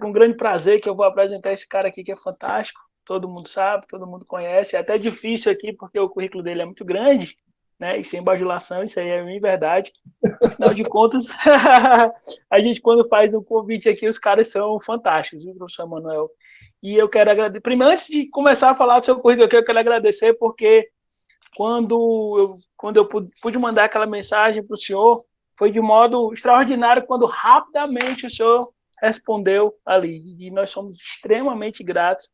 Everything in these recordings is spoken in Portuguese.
um grande prazer que eu vou apresentar esse cara aqui que é fantástico. Todo mundo sabe, todo mundo conhece. É até difícil aqui porque o currículo dele é muito grande, né? E sem bajulação, isso aí é bem verdade. Afinal de contas, a gente quando faz um convite aqui, os caras são fantásticos, viu, professor Manuel? E eu quero agradecer. Primeiro, antes de começar a falar do seu currículo aqui, eu quero agradecer porque quando eu pude mandar aquela mensagem para o senhor, foi de modo extraordinário quando rapidamente o senhor respondeu ali. E nós somos extremamente gratos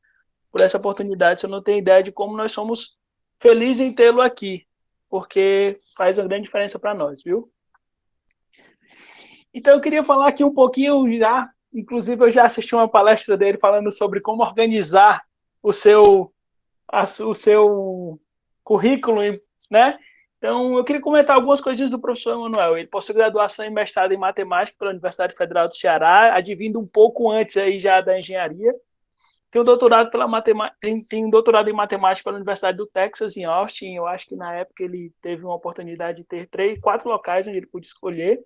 por essa oportunidade. Você não tem ideia de como nós somos felizes em tê-lo aqui, porque faz uma grande diferença para nós, viu? Então eu queria falar aqui um pouquinho já, inclusive eu já assisti uma palestra dele falando sobre como organizar o seu o seu currículo, né? Então, eu queria comentar algumas coisinhas do professor Emanuel. Ele possui graduação e mestrado em matemática pela Universidade Federal do Ceará, advindo um pouco antes aí já da engenharia. Tem um doutorado pela matemática, tem um doutorado em matemática pela Universidade do Texas em Austin. Eu acho que na época ele teve uma oportunidade de ter quatro locais onde ele pôde escolher.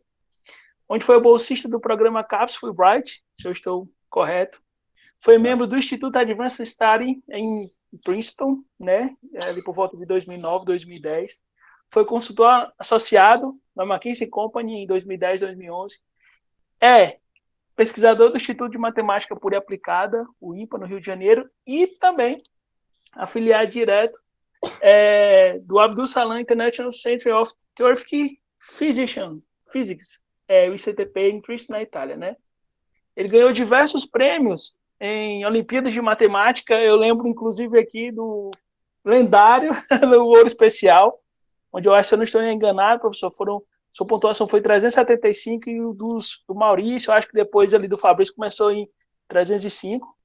Onde foi bolsista do programa CAPS Fulbright, se eu estou correto. Foi membro do Instituto Advanced Study em Princeton, né, ali por volta de 2009, 2010. Foi consultor associado na McKinsey Company em 2010, 2011. É pesquisador do Instituto de Matemática Pura e Aplicada, o INPA, no Rio de Janeiro, e também afiliado direto do Abdul Salam International Center of Theoretical Physics, o ICTP, em Trieste, na Itália, né? Ele ganhou diversos prêmios em Olimpíadas de Matemática. Eu lembro, inclusive, aqui do lendário do Ouro Especial, onde eu acho, se eu não estou enganado, professor, sua pontuação foi 375 e o do Maurício, eu acho que depois ali do Fabrício começou em 305.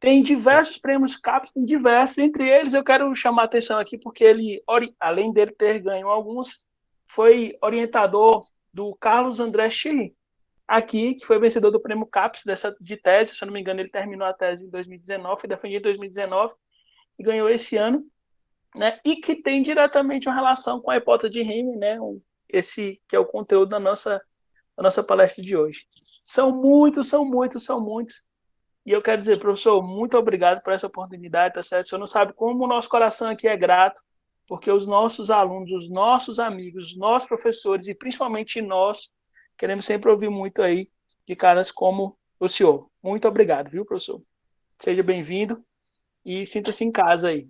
Tem diversos prêmios CAPES, tem diversos. Entre eles, eu quero chamar a atenção aqui, porque ele, além dele ter ganho alguns, foi orientador do Carlos André Schirri, aqui, que foi vencedor do prêmio CAPES de tese, se eu não me engano, ele terminou a tese em 2019, foi defendido em 2019 e ganhou esse ano, né? E que tem diretamente uma relação com a hipótese de Riemann, né? Esse que é o conteúdo da nossa palestra de hoje. São muitos, são muitos, são muitos. E eu quero dizer, professor, muito obrigado por essa oportunidade, tá certo? O senhor não sabe como o nosso coração aqui é grato, porque os nossos alunos, os nossos amigos, os nossos professores e principalmente nós queremos sempre ouvir muito aí de caras como o senhor. Muito obrigado, viu, professor? Seja bem-vindo e sinta-se em casa aí.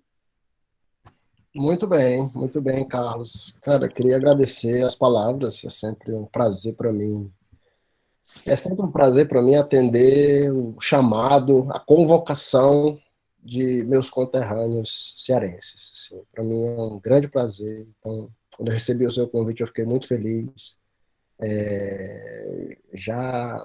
Muito bem, Carlos. Cara, queria agradecer as palavras, é sempre um prazer para mim. É sempre um prazer para mim atender o chamado, a convocação de meus conterrâneos cearenses. Assim, para mim é um grande prazer. Então, quando eu recebi o seu convite, eu fiquei muito feliz. Já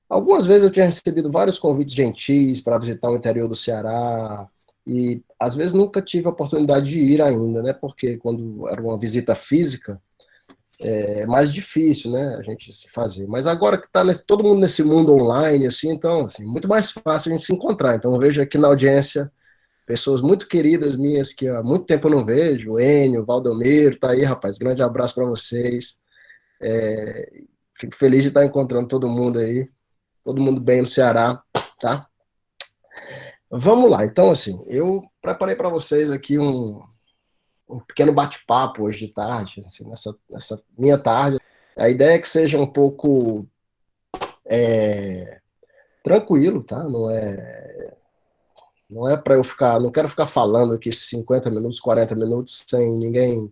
algumas vezes eu tinha recebido vários convites gentis para visitar o interior do Ceará, e às vezes nunca tive a oportunidade de ir ainda, né? Porque quando era uma visita física, é mais difícil, né? A gente se fazer. Mas agora que está todo mundo nesse mundo online, assim, então, assim, muito mais fácil a gente se encontrar. Então, eu vejo aqui na audiência pessoas muito queridas minhas que há muito tempo eu não vejo, o Enio, o Valdomiro, tá aí, rapaz. Grande abraço para vocês. Fico feliz de estar encontrando todo mundo bem no Ceará, tá? Vamos lá, então, assim, eu preparei para vocês aqui um pequeno bate-papo hoje de tarde, assim, nessa minha tarde. A ideia é que seja um pouco tranquilo, tá? Não é para eu ficar, não quero ficar falando aqui 50 minutos, 40 minutos sem ninguém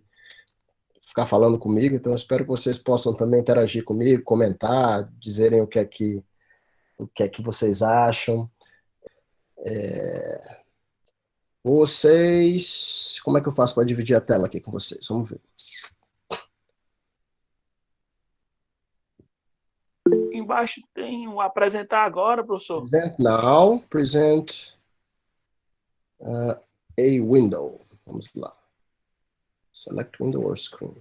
ficar falando comigo, então eu espero que vocês possam também interagir comigo, comentar, dizerem o que é que vocês acham. Como é que eu faço para dividir a tela aqui com vocês? Vamos ver. Embaixo tem o apresentar agora, professor. Present now, present a window. Vamos lá. Select window or screen.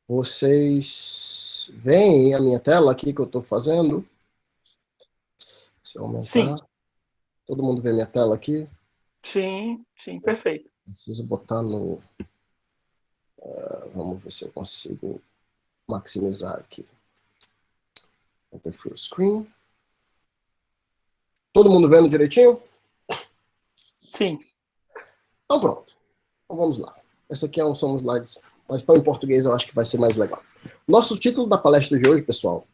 Vocês veem a minha tela aqui que eu estou fazendo? Se eu Sim, aumentar, todo mundo vê minha tela aqui? sim, sim, perfeito. Preciso botar no Vamos ver se eu consigo maximizar aqui. Enter full screen. Todo mundo vendo direitinho? Sim. Então pronto. Então vamos lá. Esse aqui são os slides, mas estão em português, eu acho que vai ser mais legal. Nosso título da palestra de hoje, pessoal,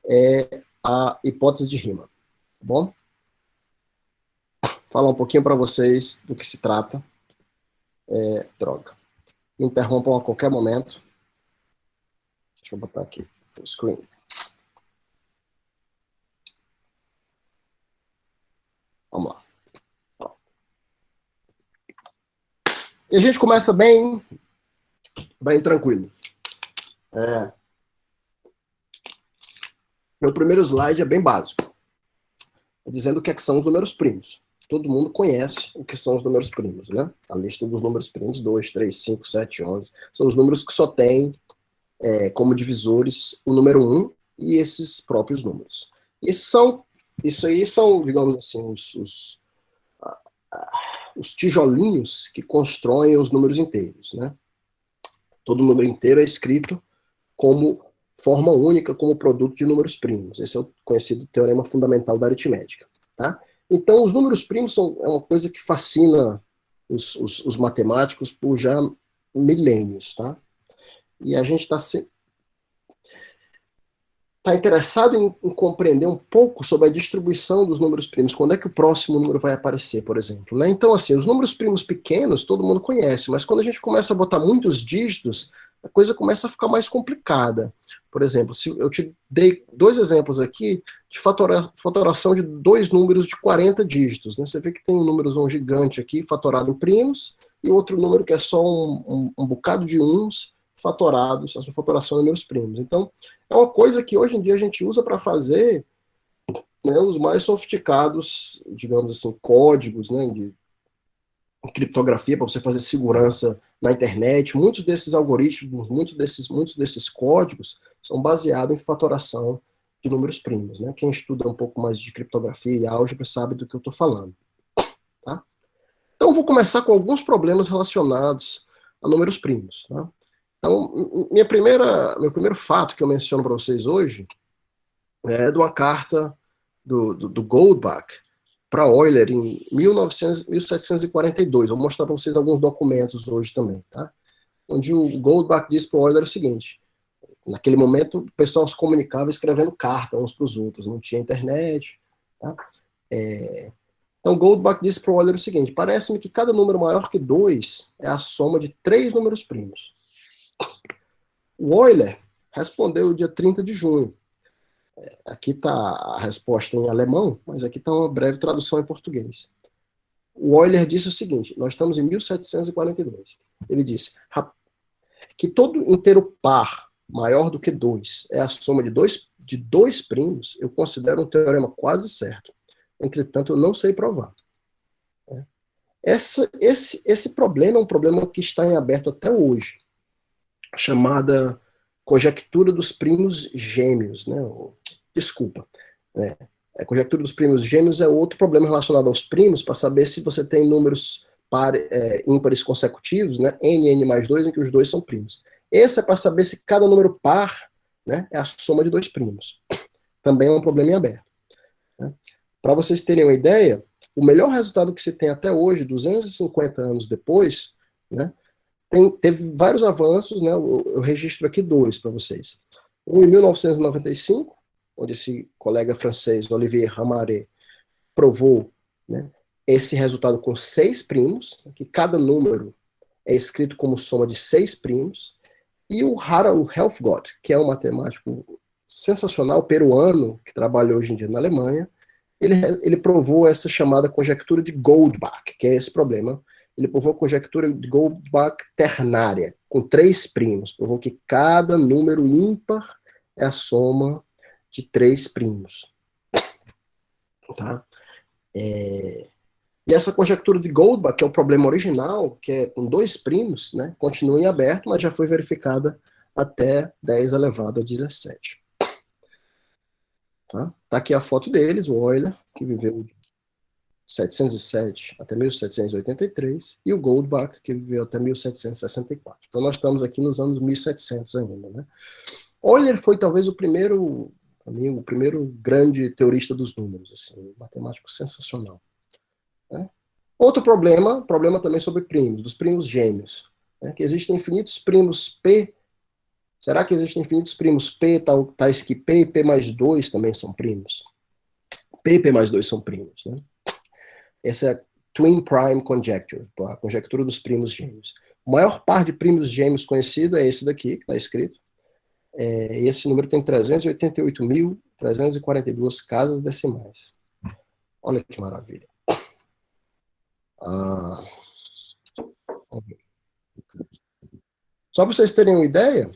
é a hipótese de rima. Tá bom? Falar um pouquinho para vocês do que se trata. Droga. Me interrompam a qualquer momento. Deixa eu botar aqui. Full screen. Vamos lá. E a gente começa bem tranquilo. Meu primeiro slide é bem básico. É dizendo o que são os números primos. Todo mundo conhece o que são os números primos, né? A lista dos números primos, 2, 3, 5, 7, 11, são os números que só têm como divisores o número 1 e esses próprios números. Isso aí são, digamos assim, os tijolinhos que constroem os números inteiros, né? Todo número inteiro é escrito como forma única, como produto de números primos. Esse é o conhecido teorema fundamental da aritmética, tá? Então, os números primos é uma coisa que fascina os matemáticos por já milênios, tá? E a gente está interessado em compreender um pouco sobre a distribuição dos números primos, quando é que o próximo número vai aparecer, por exemplo, né? Então, assim, os números primos pequenos todo mundo conhece, mas quando a gente começa a botar muitos dígitos, a coisa começa a ficar mais complicada. Por exemplo, se eu te dei 2 exemplos aqui de fatoração de 2 números de 40 dígitos, né? Você vê que tem um númerozão gigante aqui, fatorado em primos, e outro número que é só um bocado de uns fatorados, a sua fatoração em números primos. Então, é uma coisa que hoje em dia a gente usa para fazer, né, os mais sofisticados, digamos assim, códigos, né, de criptografia para você fazer segurança na internet. Muitos desses algoritmos, muitos desses códigos são baseados em fatoração de números primos, né? Quem estuda um pouco mais de criptografia e álgebra sabe do que eu estou falando, tá? Então, eu vou começar com alguns problemas relacionados a números primos, tá? Então, meu primeiro fato que eu menciono para vocês hoje é de uma carta do Goldbach para Euler em 1742. Vou mostrar para vocês alguns documentos hoje também, tá? Onde o Goldbach diz para Euler o seguinte: naquele momento o pessoal se comunicava escrevendo carta uns para os outros, não tinha internet, tá? Então Goldbach disse para Euler o seguinte: parece-me que cada número maior que 2 é a soma de 3 números primos. O Euler respondeu dia 30 de junho. Aqui está a resposta em alemão, mas aqui está uma breve tradução em português. O Euler disse o seguinte: nós estamos em 1742. Ele disse que todo inteiro par maior do que 2 é a soma de dois primos, eu considero um teorema quase certo. Entretanto, eu não sei provar. Esse problema é um problema que está em aberto até hoje, chamada conjectura dos primos gêmeos, né? Desculpa. A conjectura dos primos gêmeos é outro problema relacionado aos primos, para saber se você tem números ímpares consecutivos, né? N mais 2, em que os dois são primos. Esse é para saber se cada número par, né, é a soma de dois primos. Também é um problema em aberto, né? Para vocês terem uma ideia, o melhor resultado que se tem até hoje, 250 anos depois, né, teve vários avanços, né? Eu registro aqui 2 para vocês. Um em 1995, onde esse colega francês, Olivier Ramaret, provou, né, esse resultado com 6 primos, que cada número é escrito como soma de 6 primos, e o Harald Helfgott, que é um matemático sensacional, peruano, que trabalha hoje em dia na Alemanha, ele provou essa chamada conjectura de Goldbach, que é esse problema. Ele provou a conjectura de Goldbach ternária, com 3 primos. Provou que cada número ímpar é a soma de 3 primos. Tá? E essa conjectura de Goldbach, que é o problema original, que é com 2 primos, né, continua em aberto, mas já foi verificada até 10 elevado a 17. Tá aqui a foto deles, o Euler, que viveu 1707 até 1783, e o Goldbach, que viveu até 1764. Então nós estamos aqui nos anos 1700 ainda, né? Euler foi talvez o primeiro, para mim, o primeiro grande teorista dos números, assim, um matemático sensacional, né? Outro problema também sobre primos, dos primos gêmeos, né? Que existem infinitos primos P. Será que existem infinitos primos P, tais que P e P mais 2 também são primos? P e P mais 2 são primos, né? Essa é a Twin Prime Conjecture, a conjectura dos primos gêmeos. O maior par de primos gêmeos conhecido é esse daqui, que está escrito. Esse número tem 388.342 casas decimais. Olha que maravilha. Só para vocês terem uma ideia,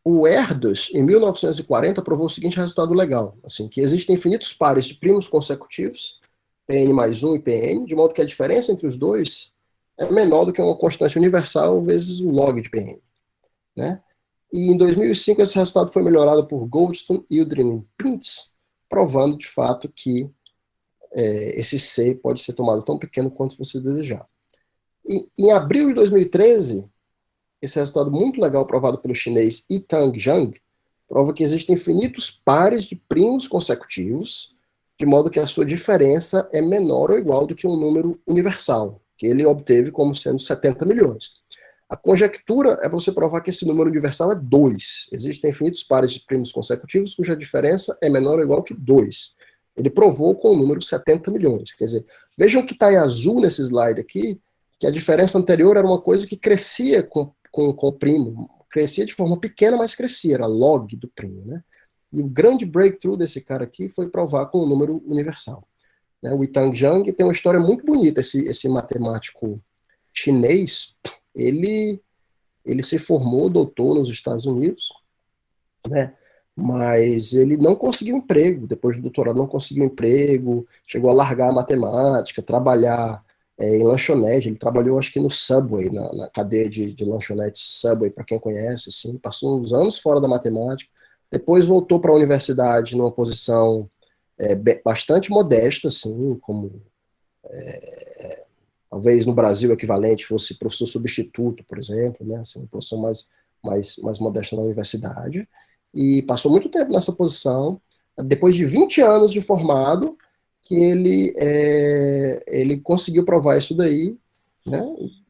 o Erdős, em 1940, provou o seguinte resultado legal, assim, que existem infinitos pares de primos consecutivos, Pn mais 1 e Pn, de modo que a diferença entre os dois é menor do que uma constante universal vezes o log de Pn, né? E em 2005 esse resultado foi melhorado por Goldstone, Yildirim e Pintz, provando de fato que esse C pode ser tomado tão pequeno quanto você desejar. E, em abril de 2013, esse resultado muito legal provado pelo chinês Yitang Zhang prova que existem infinitos pares de primos consecutivos, de modo que a sua diferença é menor ou igual do que um número universal, que ele obteve como sendo 70 milhões. A conjectura é para você provar que esse número universal é 2. Existem infinitos pares de primos consecutivos cuja diferença é menor ou igual que 2. Ele provou com o número 70 milhões. Quer dizer, vejam que está em azul nesse slide aqui, que a diferença anterior era uma coisa que crescia com o primo, crescia de forma pequena, mas crescia, era log do primo, né? E o grande breakthrough desse cara aqui foi provar com o número universal, né? O Yitang Zhang tem uma história muito bonita, esse matemático chinês, ele se formou, doutor nos Estados Unidos, né? Mas ele não conseguiu emprego, depois do doutorado não conseguiu emprego, chegou a largar a matemática, trabalhar em lanchonete. Ele trabalhou acho que no Subway, na cadeia de lanchonetes Subway, para quem conhece, assim, passou uns anos fora da matemática, depois voltou para a universidade numa posição bastante modesta, assim, como talvez no Brasil o equivalente fosse professor substituto, por exemplo, né, assim, uma posição mais modesta na universidade, e passou muito tempo nessa posição. Depois de 20 anos de formado, que ele conseguiu provar isso daí, né?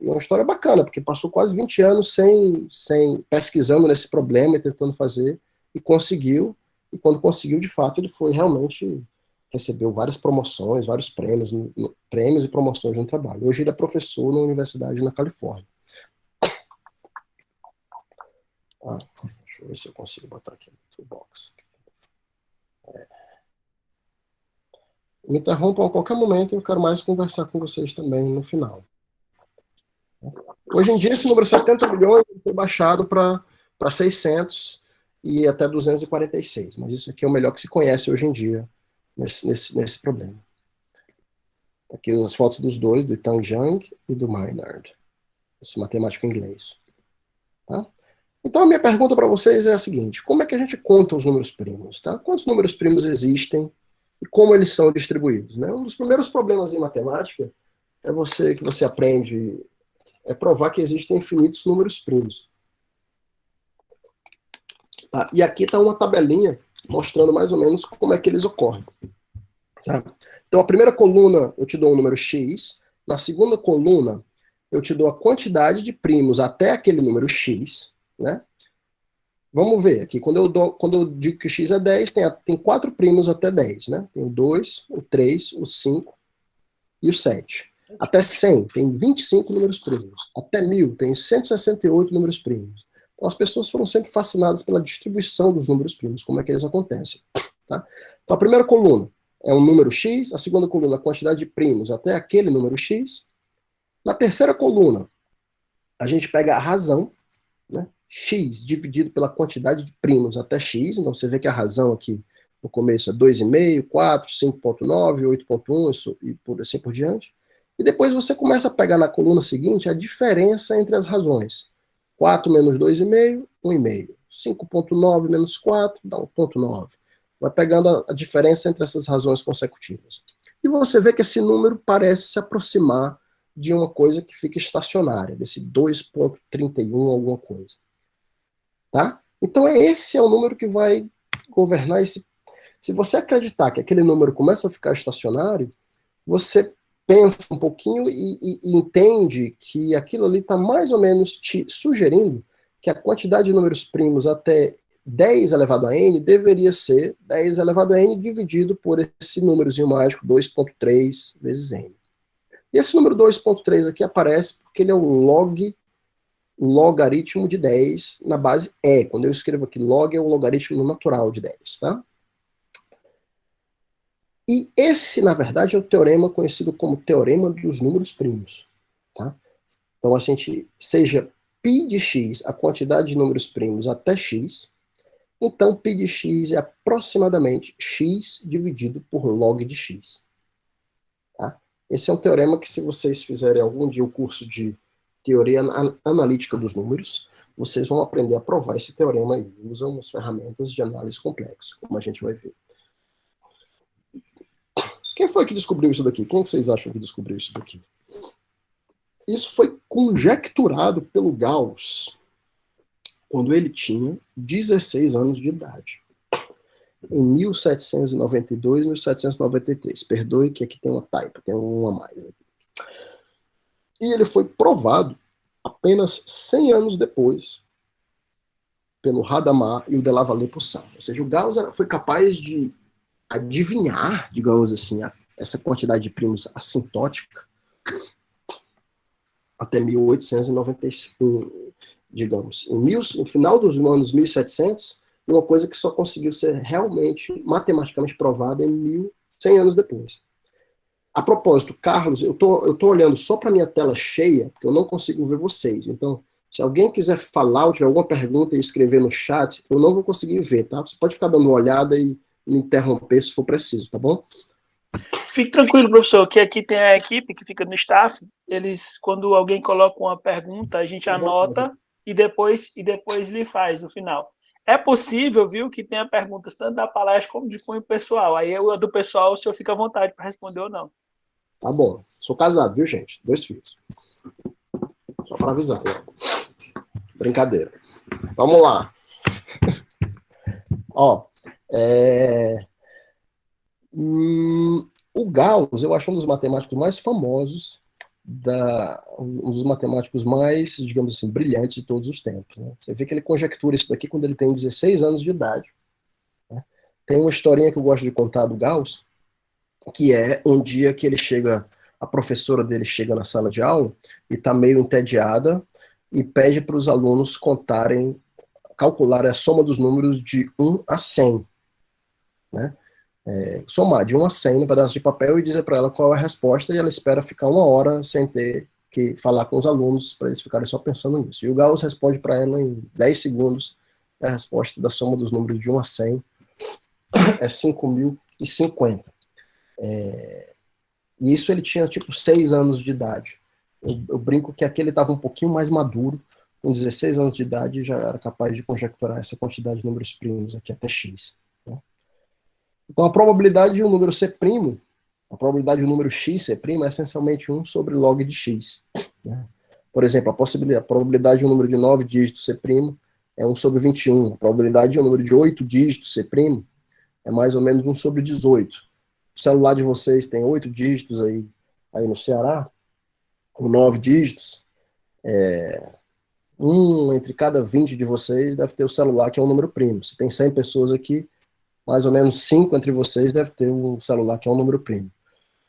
E é uma história bacana, porque passou quase 20 anos sem pesquisando nesse problema e tentando fazer, e conseguiu, e quando conseguiu, de fato, ele foi realmente, recebeu várias promoções, vários prêmios e promoções no trabalho. Hoje ele é professor na universidade na Califórnia. Deixa eu ver se eu consigo botar aqui no toolbox. Me interrompam a qualquer momento, eu quero mais conversar com vocês também no final. Hoje em dia, esse número 70 milhões foi baixado para 600 e até 246, mas isso aqui é o melhor que se conhece hoje em dia nesse problema. Aqui as fotos dos dois, do Yitang Zhang e do Maynard, esse matemático inglês. Tá? Então, a minha pergunta para vocês é a seguinte: como é que a gente conta os números primos? Tá? Quantos números primos existem e como eles são distribuídos? Né? Um dos primeiros problemas em matemática que você aprende é provar que existem infinitos números primos. Tá? E aqui está uma tabelinha mostrando mais ou menos como é que eles ocorrem. Tá? Então, a primeira coluna eu te dou um número x, na segunda coluna eu te dou a quantidade de primos até aquele número x, né? Vamos ver aqui, quando eu digo que o x é 10, tem 4 primos até 10, né? Tem o 2, o 3, o 5 e o 7. Até 100 tem 25 números primos. Até 1000 tem 168 números primos. Então as pessoas foram sempre fascinadas pela distribuição dos números primos, como é que eles acontecem. Tá? Então a primeira coluna é um número x, a segunda coluna a quantidade de primos até aquele número x. Na terceira coluna, a gente pega a razão, né? X dividido pela quantidade de primos até x, então você vê que a razão aqui no começo é 2,5, 4, 5,9, 8,1 e por assim por diante. E depois você começa a pegar na coluna seguinte a diferença entre as razões. 4 menos 2,5, 1,5. 5,9 menos 4 dá 1,9. Vai pegando a diferença entre essas razões consecutivas. E você vê que esse número parece se aproximar de uma coisa que fica estacionária, desse 2,31 alguma coisa. Tá? Então esse é o número que vai governar esse. Se você acreditar que aquele número começa a ficar estacionário, você pensa um pouquinho e entende que aquilo ali está mais ou menos te sugerindo que a quantidade de números primos até 10 elevado a n deveria ser 10 elevado a n dividido por esse númerozinho mágico 2,3 vezes n. E esse número 2,3 aqui aparece porque ele é o logaritmo de 10 na base E. Quando eu escrevo aqui log, é o logaritmo natural de 10, tá? E esse, na verdade, é o teorema conhecido como teorema dos números primos, tá? Então, a gente, seja π de x a quantidade de números primos até x, então π de x é aproximadamente x dividido por log de x. Tá? Esse é um teorema que, se vocês fizerem algum dia o curso de teoria analítica dos números, vocês vão aprender a provar esse teorema aí. Usam umas ferramentas de análise complexa, como a gente vai ver. Quem foi que descobriu isso daqui? Quem vocês acham que descobriu isso daqui? Isso foi conjecturado pelo Gauss quando ele tinha 16 anos de idade. Em 1792, 1793. Perdoe que aqui tem uma typo, tem uma a mais. E ele foi provado apenas 100 anos depois pelo Hadamard e o Delavallee por Sá. Ou seja, o Gauss foi capaz de adivinhar, digamos assim, essa quantidade de primos assintótica até 1895, digamos. No final dos anos 1700, uma coisa que só conseguiu ser realmente matematicamente provada em 100 anos depois. A propósito, Carlos, eu tô olhando só para minha tela cheia, porque eu não consigo ver vocês. Então, se alguém quiser falar ou tiver alguma pergunta e escrever no chat, eu não vou conseguir ver, tá? Você pode ficar dando uma olhada e me interromper se for preciso, tá bom? Fique tranquilo, professor, que aqui tem a equipe que fica no staff. Eles, quando alguém coloca uma pergunta, a gente anota e depois lhe faz no final. É possível, viu, que tenha perguntas tanto da palestra como de cunho pessoal. Aí a do pessoal, o senhor fica à vontade para responder ou não. Tá bom. Sou casado, viu, gente? 2 filhos. Só para avisar. Né? Brincadeira. Vamos lá. Ó, o Gauss, eu acho um dos matemáticos mais famosos, um dos matemáticos mais, digamos assim, brilhantes de todos os tempos. Né? Você vê que ele conjectura isso daqui quando ele tem 16 anos de idade. Né? Tem uma historinha que eu gosto de contar do Gauss, que é um dia que ele chega, a professora dele chega na sala de aula e está meio entediada e pede para os alunos calcular a soma dos números de 1 a 100. Né? Somar de 1 a 100 no pedaço de papel e dizer para ela qual é a resposta, e ela espera ficar 1 hora sem ter que falar com os alunos, para eles ficarem só pensando nisso. E o Gauss responde para ela em 10 segundos, a resposta da soma dos números de 1 a 100 é 5.050. E isso ele tinha tipo 6 anos de idade. Eu brinco que aqui ele estava um pouquinho mais maduro, com 16 anos de idade já era capaz de conjecturar essa quantidade de números primos aqui até x. Né? Então a probabilidade de um número ser primo, a probabilidade de um número x ser primo é essencialmente 1 sobre log de x. Né? Por exemplo, a probabilidade de um número de 9 dígitos ser primo é 1 sobre 21. A probabilidade de um número de 8 dígitos ser primo é mais ou menos 1 sobre 18. O celular de vocês tem 8 dígitos aí no Ceará, com 9 dígitos. Entre cada 20 de vocês deve ter o celular, que é um número primo. Se tem 100 pessoas aqui, mais ou menos 5 entre vocês deve ter um celular que é um número primo.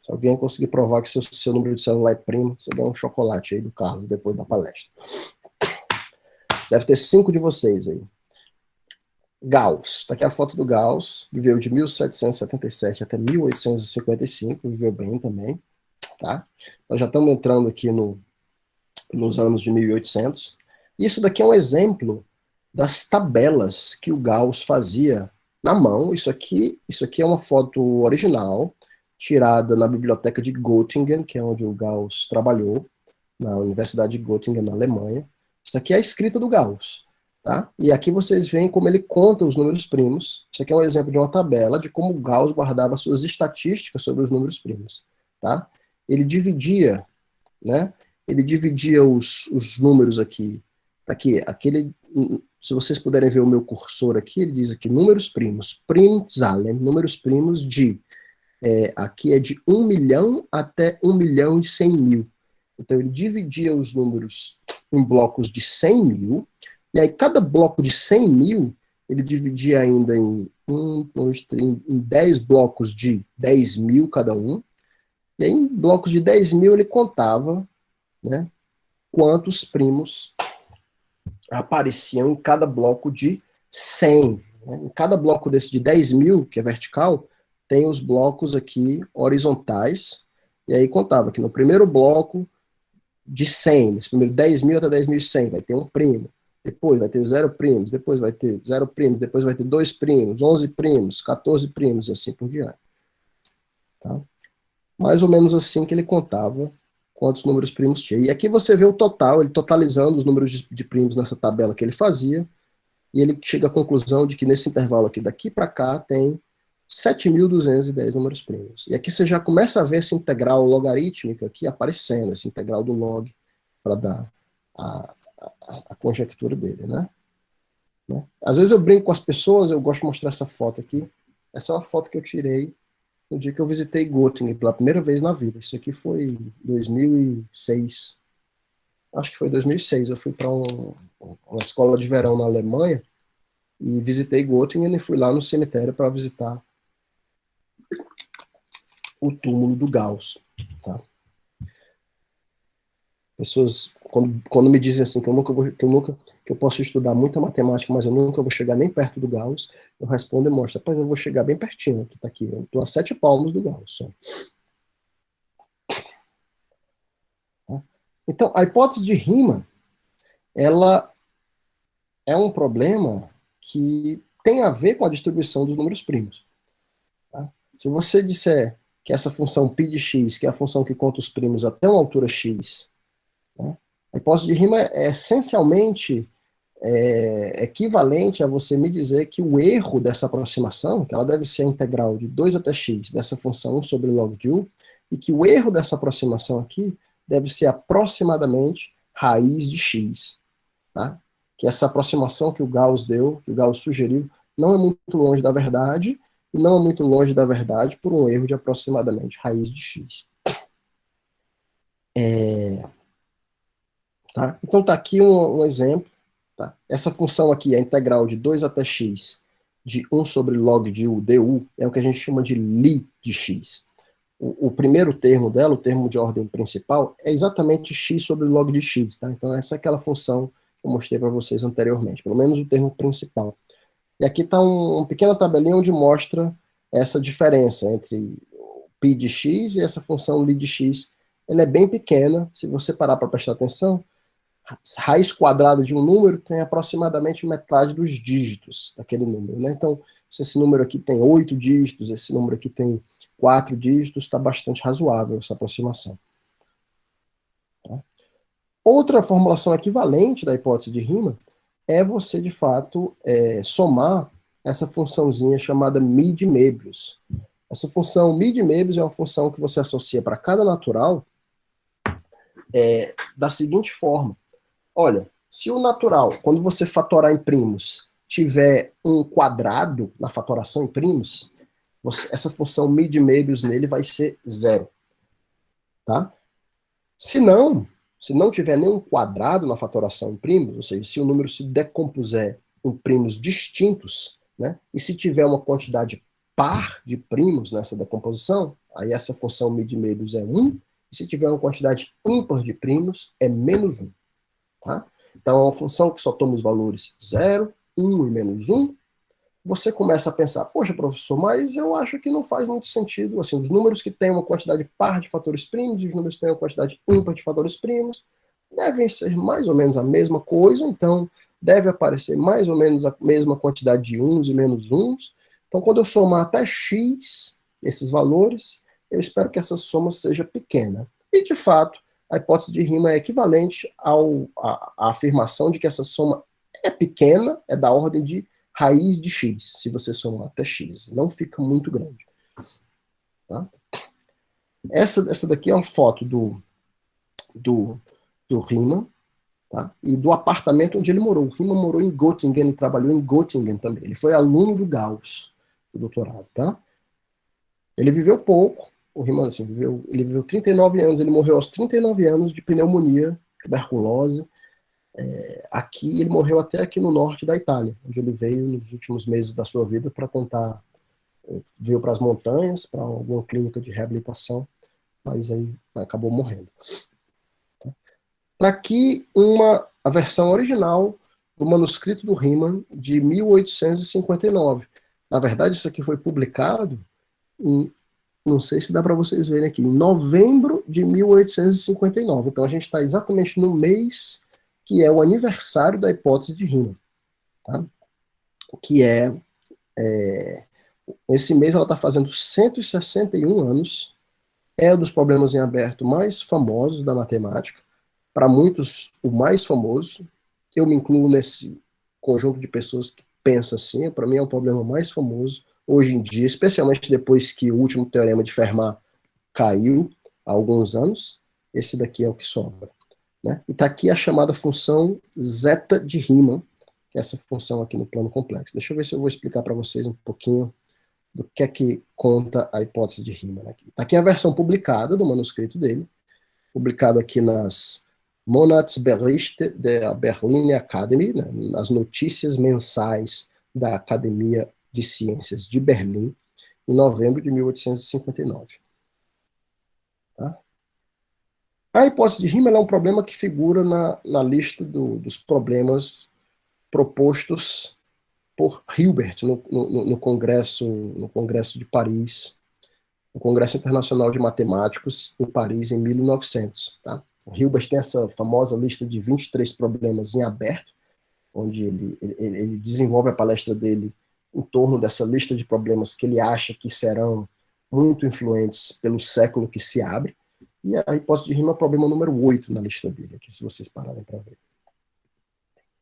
Se alguém conseguir provar que seu número de celular é primo, você ganha um chocolate aí do Carlos depois da palestra. Deve ter 5 de vocês aí. Gauss, tá aqui a foto do Gauss, viveu de 1777 até 1855, viveu bem também, tá? Nós já estamos entrando aqui nos anos de 1800. Isso daqui é um exemplo das tabelas que o Gauss fazia na mão. Isso aqui é uma foto original, tirada na biblioteca de Göttingen, que é onde o Gauss trabalhou, na Universidade de Göttingen, na Alemanha. Isso aqui é a escrita do Gauss. Tá? E aqui vocês veem como ele conta os números primos. Isso aqui é um exemplo de uma tabela de como Gauss guardava suas estatísticas sobre os números primos. Tá? Ele dividia, né? Ele dividia os números aqui. Aqui, aquele, se vocês puderem ver o meu cursor aqui, ele diz aqui números primos, Primzahlen, números primos de, aqui é de 1 milhão até 1 milhão e 100 mil. Então ele dividia os números em blocos de 100 mil, e aí cada bloco de 100 mil, ele dividia ainda em 10 blocos de 10 mil cada um, e aí em blocos de 10 mil ele contava, né, quantos primos apareciam em cada bloco de 100. Né? Em cada bloco desse de 10 mil, que é vertical, tem os blocos aqui horizontais, e aí contava que no primeiro bloco de 100, nesse primeiro 10 mil até 10.100, vai ter um primo, depois vai ter 0 primos, depois vai ter 0 primos, depois vai ter 2 primos, 11 primos, 14 primos, e assim por diante. Tá? Mais ou menos assim que ele contava quantos números primos tinha. E aqui você vê o total, ele totalizando os números de primos nessa tabela que ele fazia, e ele chega à conclusão de que nesse intervalo aqui, daqui para cá, tem 7.210 números primos. E aqui você já começa a ver essa integral logarítmica aqui aparecendo, essa integral do log, para dar a conjectura dele, né? Às vezes eu brinco com as pessoas, eu gosto de mostrar essa foto aqui. Essa é uma foto que eu tirei no dia que eu visitei Göttingen pela primeira vez na vida. Isso aqui foi 2006. Acho que foi 2006. Eu fui para uma escola de verão na Alemanha e visitei Göttingen e fui lá no cemitério para visitar o túmulo do Gauss. Tá? Pessoas, quando me dizem assim que eu posso estudar muita matemática, mas eu nunca vou chegar nem perto do Gauss, eu respondo e mostro, rapaz, eu vou chegar bem pertinho, aqui, tá aqui, eu estou a 7 palmos do Gauss. Só. Tá? Então, a hipótese de Riemann, ela é um problema que tem a ver com a distribuição dos números primos. Tá? Se você disser que essa função π de x, que é a função que conta os primos até uma altura x, né, a hipótese de Riemann é essencialmente equivalente a você me dizer que o erro dessa aproximação, que ela deve ser a integral de 2 até x dessa função 1 sobre log de u, e que o erro dessa aproximação aqui deve ser aproximadamente raiz de x. Tá? Que essa aproximação que o Gauss deu, que o Gauss sugeriu, não é muito longe da verdade, e não é muito longe da verdade por um erro de aproximadamente raiz de x. Tá? Então tá aqui um exemplo. Tá? Essa função aqui, a integral de 2 até x de 1 sobre log de u du, é o que a gente chama de Lie de x. O primeiro termo dela, o termo de ordem principal, é exatamente x sobre log de x. Tá? Então essa é aquela função que eu mostrei para vocês anteriormente, pelo menos o termo principal. E aqui está uma pequena tabelinha onde mostra essa diferença entre o π de x e essa função Lie de x. Ela é bem pequena, se você parar para prestar atenção, raiz quadrada de um número tem aproximadamente metade dos dígitos daquele número. Né? Então, se esse número aqui tem 8 dígitos, esse número aqui tem 4 dígitos, está bastante razoável essa aproximação. Tá? Outra formulação equivalente da hipótese de Riemann é você, de fato, somar essa funçãozinha chamada μ de Möbius. Essa função μ de Möbius é uma função que você associa para cada natural da seguinte forma. Olha, se o natural, quando você fatorar em primos, tiver um quadrado na fatoração em primos, essa função μ de Möbius nele vai ser 0. Tá? Se não tiver nenhum quadrado na fatoração em primos, ou seja, se o número se decompuser em primos distintos, né, e se tiver uma quantidade par de primos nessa decomposição, aí essa função μ de Möbius é 1, e se tiver uma quantidade ímpar de primos, é menos 1. Tá? Então, é uma função que só toma os valores 0, 1 e menos 1. Você começa a pensar, poxa, professor, mas eu acho que não faz muito sentido, assim, os números que têm uma quantidade par de fatores primos e os números que têm uma quantidade ímpar de fatores primos devem ser mais ou menos a mesma coisa, então deve aparecer mais ou menos a mesma quantidade de uns e menos uns. Então, quando eu somar até x, esses valores, eu espero que essa soma seja pequena. E, de fato, a hipótese de Riemann é equivalente à afirmação de que essa soma É pequena, é da ordem de raiz de x, se você somar até x. Não fica muito grande. Tá? Essa daqui é uma foto do, do Riemann, tá? E do apartamento onde ele morou. O Riemann morou em Göttingen, ele trabalhou em Göttingen também. Ele foi aluno do Gauss, do doutorado. Tá? Ele viveu pouco, o Riemann assim, ele viveu 39 anos, ele morreu aos 39 anos de pneumonia, tuberculose. Aqui, ele morreu até aqui no norte da Itália, onde ele veio nos últimos meses da sua vida para tentar, veio para as montanhas, para alguma clínica de reabilitação, mas aí acabou morrendo. Tá aqui a versão original do manuscrito do Riemann de 1859. Na verdade, isso aqui foi publicado em, não sei se dá para vocês verem aqui, em novembro de 1859. Então a gente está exatamente no mês que é o aniversário da hipótese de Riemann. Tá? Que esse mês ela está fazendo 161 anos, é um dos problemas em aberto mais famosos da matemática, para muitos o mais famoso, eu me incluo nesse conjunto de pessoas que pensa assim, para mim é o problema mais famoso hoje em dia, especialmente depois que o último teorema de Fermat caiu há alguns anos, esse daqui é o que sobra. Né? E está aqui a chamada função zeta de Riemann, que é essa função aqui no plano complexo. Deixa eu ver se eu vou explicar para vocês um pouquinho do que é que conta a hipótese de Riemann. Está aqui a versão publicada do manuscrito dele, publicado aqui nas Monatsberichte der Berliner Academy, né, nas notícias mensais da Academia de Ciências de Berlim, em novembro de 1859. Tá? A hipótese de Riemann é um problema que figura na lista dos problemas propostos por Hilbert no Congresso de Paris, no Congresso Internacional de Matemáticos em Paris em 1900. Tá? O Hilbert tem essa famosa lista de 23 problemas em aberto, onde ele desenvolve a palestra dele em torno dessa lista de problemas que ele acha que serão muito influentes pelo século que se abre. E a hipótese de Riemann é o problema número 8 na lista dele, aqui, se vocês pararem para ver.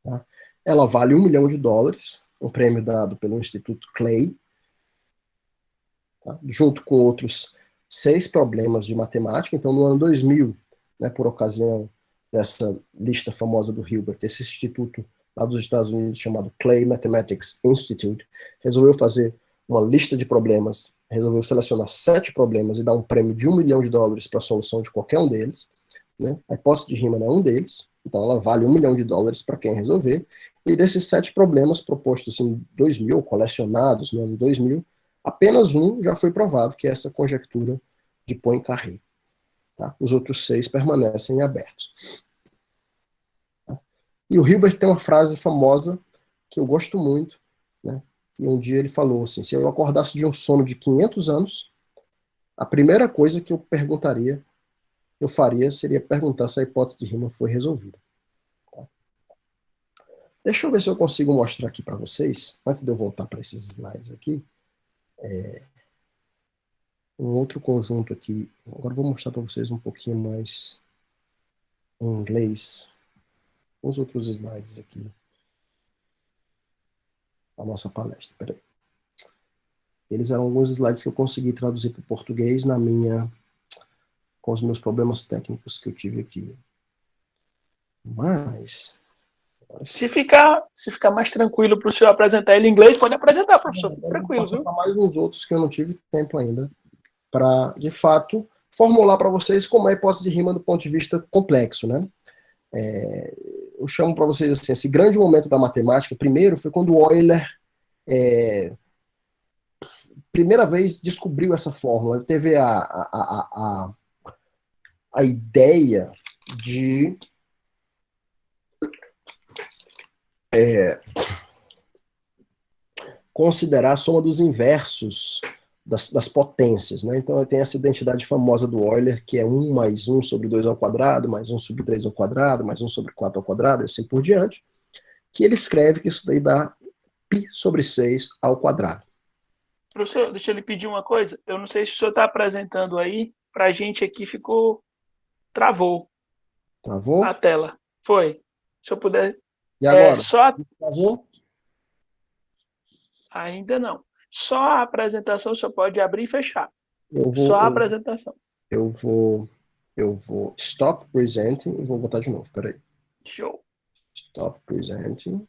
Tá? Ela vale $1 milhão, um prêmio dado pelo Instituto Clay, tá? Junto com outros 6 problemas de matemática. Então, no ano 2000, né, por ocasião dessa lista famosa do Hilbert, esse instituto lá dos Estados Unidos, chamado Clay Mathematics Institute, resolveu fazer uma lista de problemas, resolveu selecionar 7 problemas e dar um prêmio de $1 milhão para a solução de qualquer um deles. Né? A hipótese de Riemann é um deles, então ela vale $1 milhão para quem resolver. E desses 7 problemas propostos em 2000, colecionados no ano 2000, apenas um já foi provado, que é essa conjectura de Poincaré. Tá? Os outros 6 permanecem abertos. Tá? E o Hilbert tem uma frase famosa que eu gosto muito, né? E um dia ele falou assim: se eu acordasse de um sono de 500 anos, a primeira coisa que eu faria seria perguntar se a hipótese de Riemann foi resolvida. Tá? Deixa eu ver se eu consigo mostrar aqui para vocês, antes de eu voltar para esses slides aqui, um outro conjunto aqui. Agora eu vou mostrar para vocês um pouquinho mais em inglês, uns outros slides aqui da nossa palestra. Peraí. Eles eram alguns slides que eu consegui traduzir para o português com os meus problemas técnicos que eu tive aqui. Mas se ficar mais tranquilo para o senhor apresentar ele em inglês, pode apresentar, professor. Tranquilo, viu? Vou passar mais uns outros que eu não tive tempo ainda para, de fato, formular para vocês como é a hipótese de Riemann do ponto de vista complexo, né? Eu chamo para vocês assim, esse grande momento da matemática, primeiro, foi quando Euler primeira vez descobriu essa fórmula. Ele teve a ideia de considerar a soma dos inversos das potências. Né? Então, tem essa identidade famosa do Euler, que é 1 mais 1 sobre 2 ao quadrado, mais 1 sobre 3 ao quadrado, mais 1 sobre 4 ao quadrado, e assim por diante, que ele escreve que isso daí dá π sobre 6 ao quadrado. Professor, deixa eu lhe pedir uma coisa. Eu não sei se o senhor está apresentando aí, para a gente aqui travou. Travou? A tela. Foi. Se eu puder E agora? Só Travou? ainda não. Só a apresentação você pode abrir e fechar. Eu Só vou, a eu, apresentação. eu vou, eu vou stop presenting e vou botar de novo. Peraí. Show. Stop presenting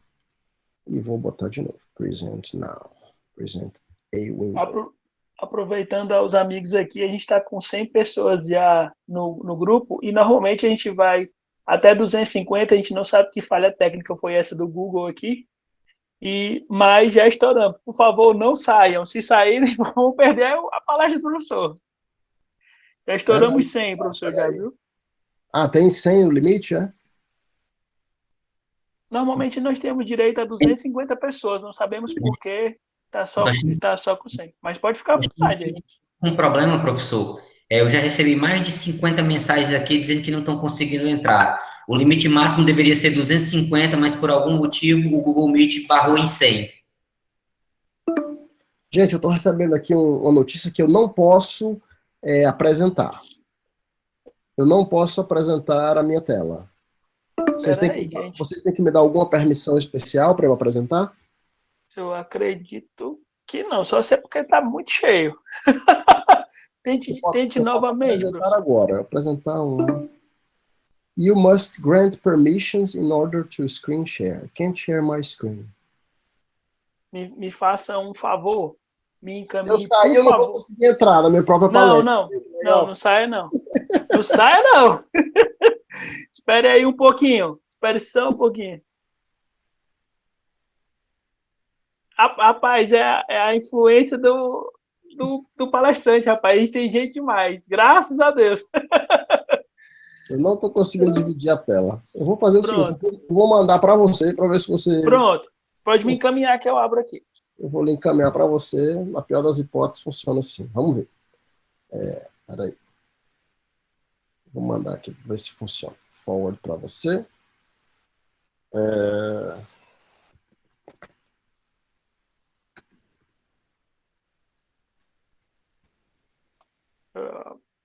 e vou botar de novo. Present now. Present a window. Aproveitando aos amigos aqui, a gente está com 100 pessoas já no grupo e normalmente a gente vai até 250, a gente não sabe que falha técnica foi essa do Google aqui, mas já estouramos. Por favor, não saiam. Se saírem, vão perder a palestra do professor. Já Peraí. estouramos 100, professor, já Peraí. viu? Ah, tem 100 o limite, é? Normalmente nós temos direito a 250 pessoas, não sabemos por que Eu tô tá só com 100. Mas pode ficar à vontade aí. um problema, professor. Eu já recebi mais de 50 mensagens aqui dizendo que não estão conseguindo entrar. O limite máximo deveria ser 250, mas por algum motivo o Google Meet barrou em 100. Gente, eu estou recebendo aqui uma notícia que eu não posso apresentar. Eu não posso apresentar a minha tela. Vocês têm Peraí, gente. vocês têm que me dar alguma permissão especial para eu apresentar? Eu acredito que não, só se é porque tá muito cheio. Tente Eu posso novamente, apresentar professor. agora. Apresentar um. You must grant permissions in order to screen share. Can't share my screen. Me faça um favor. Me Se eu encaminhe, sair, por eu não vou favor. conseguir entrar na minha própria Não, palestra. não saia não. Não saia não. Espere aí um pouquinho. Espere só um pouquinho. Rapaz, é a influência do palestrante, rapaz. A gente tem gente demais. Graças a Deus. Eu não estou conseguindo dividir a tela. Eu vou fazer o seguinte, Pronto. eu vou mandar para você, para ver se você... Pronto. Pode me encaminhar que eu abro aqui. Eu vou lhe encaminhar para você. Na pior das hipóteses, funciona assim. Vamos ver. Peraí. Vou mandar aqui para ver se funciona. Forward para você.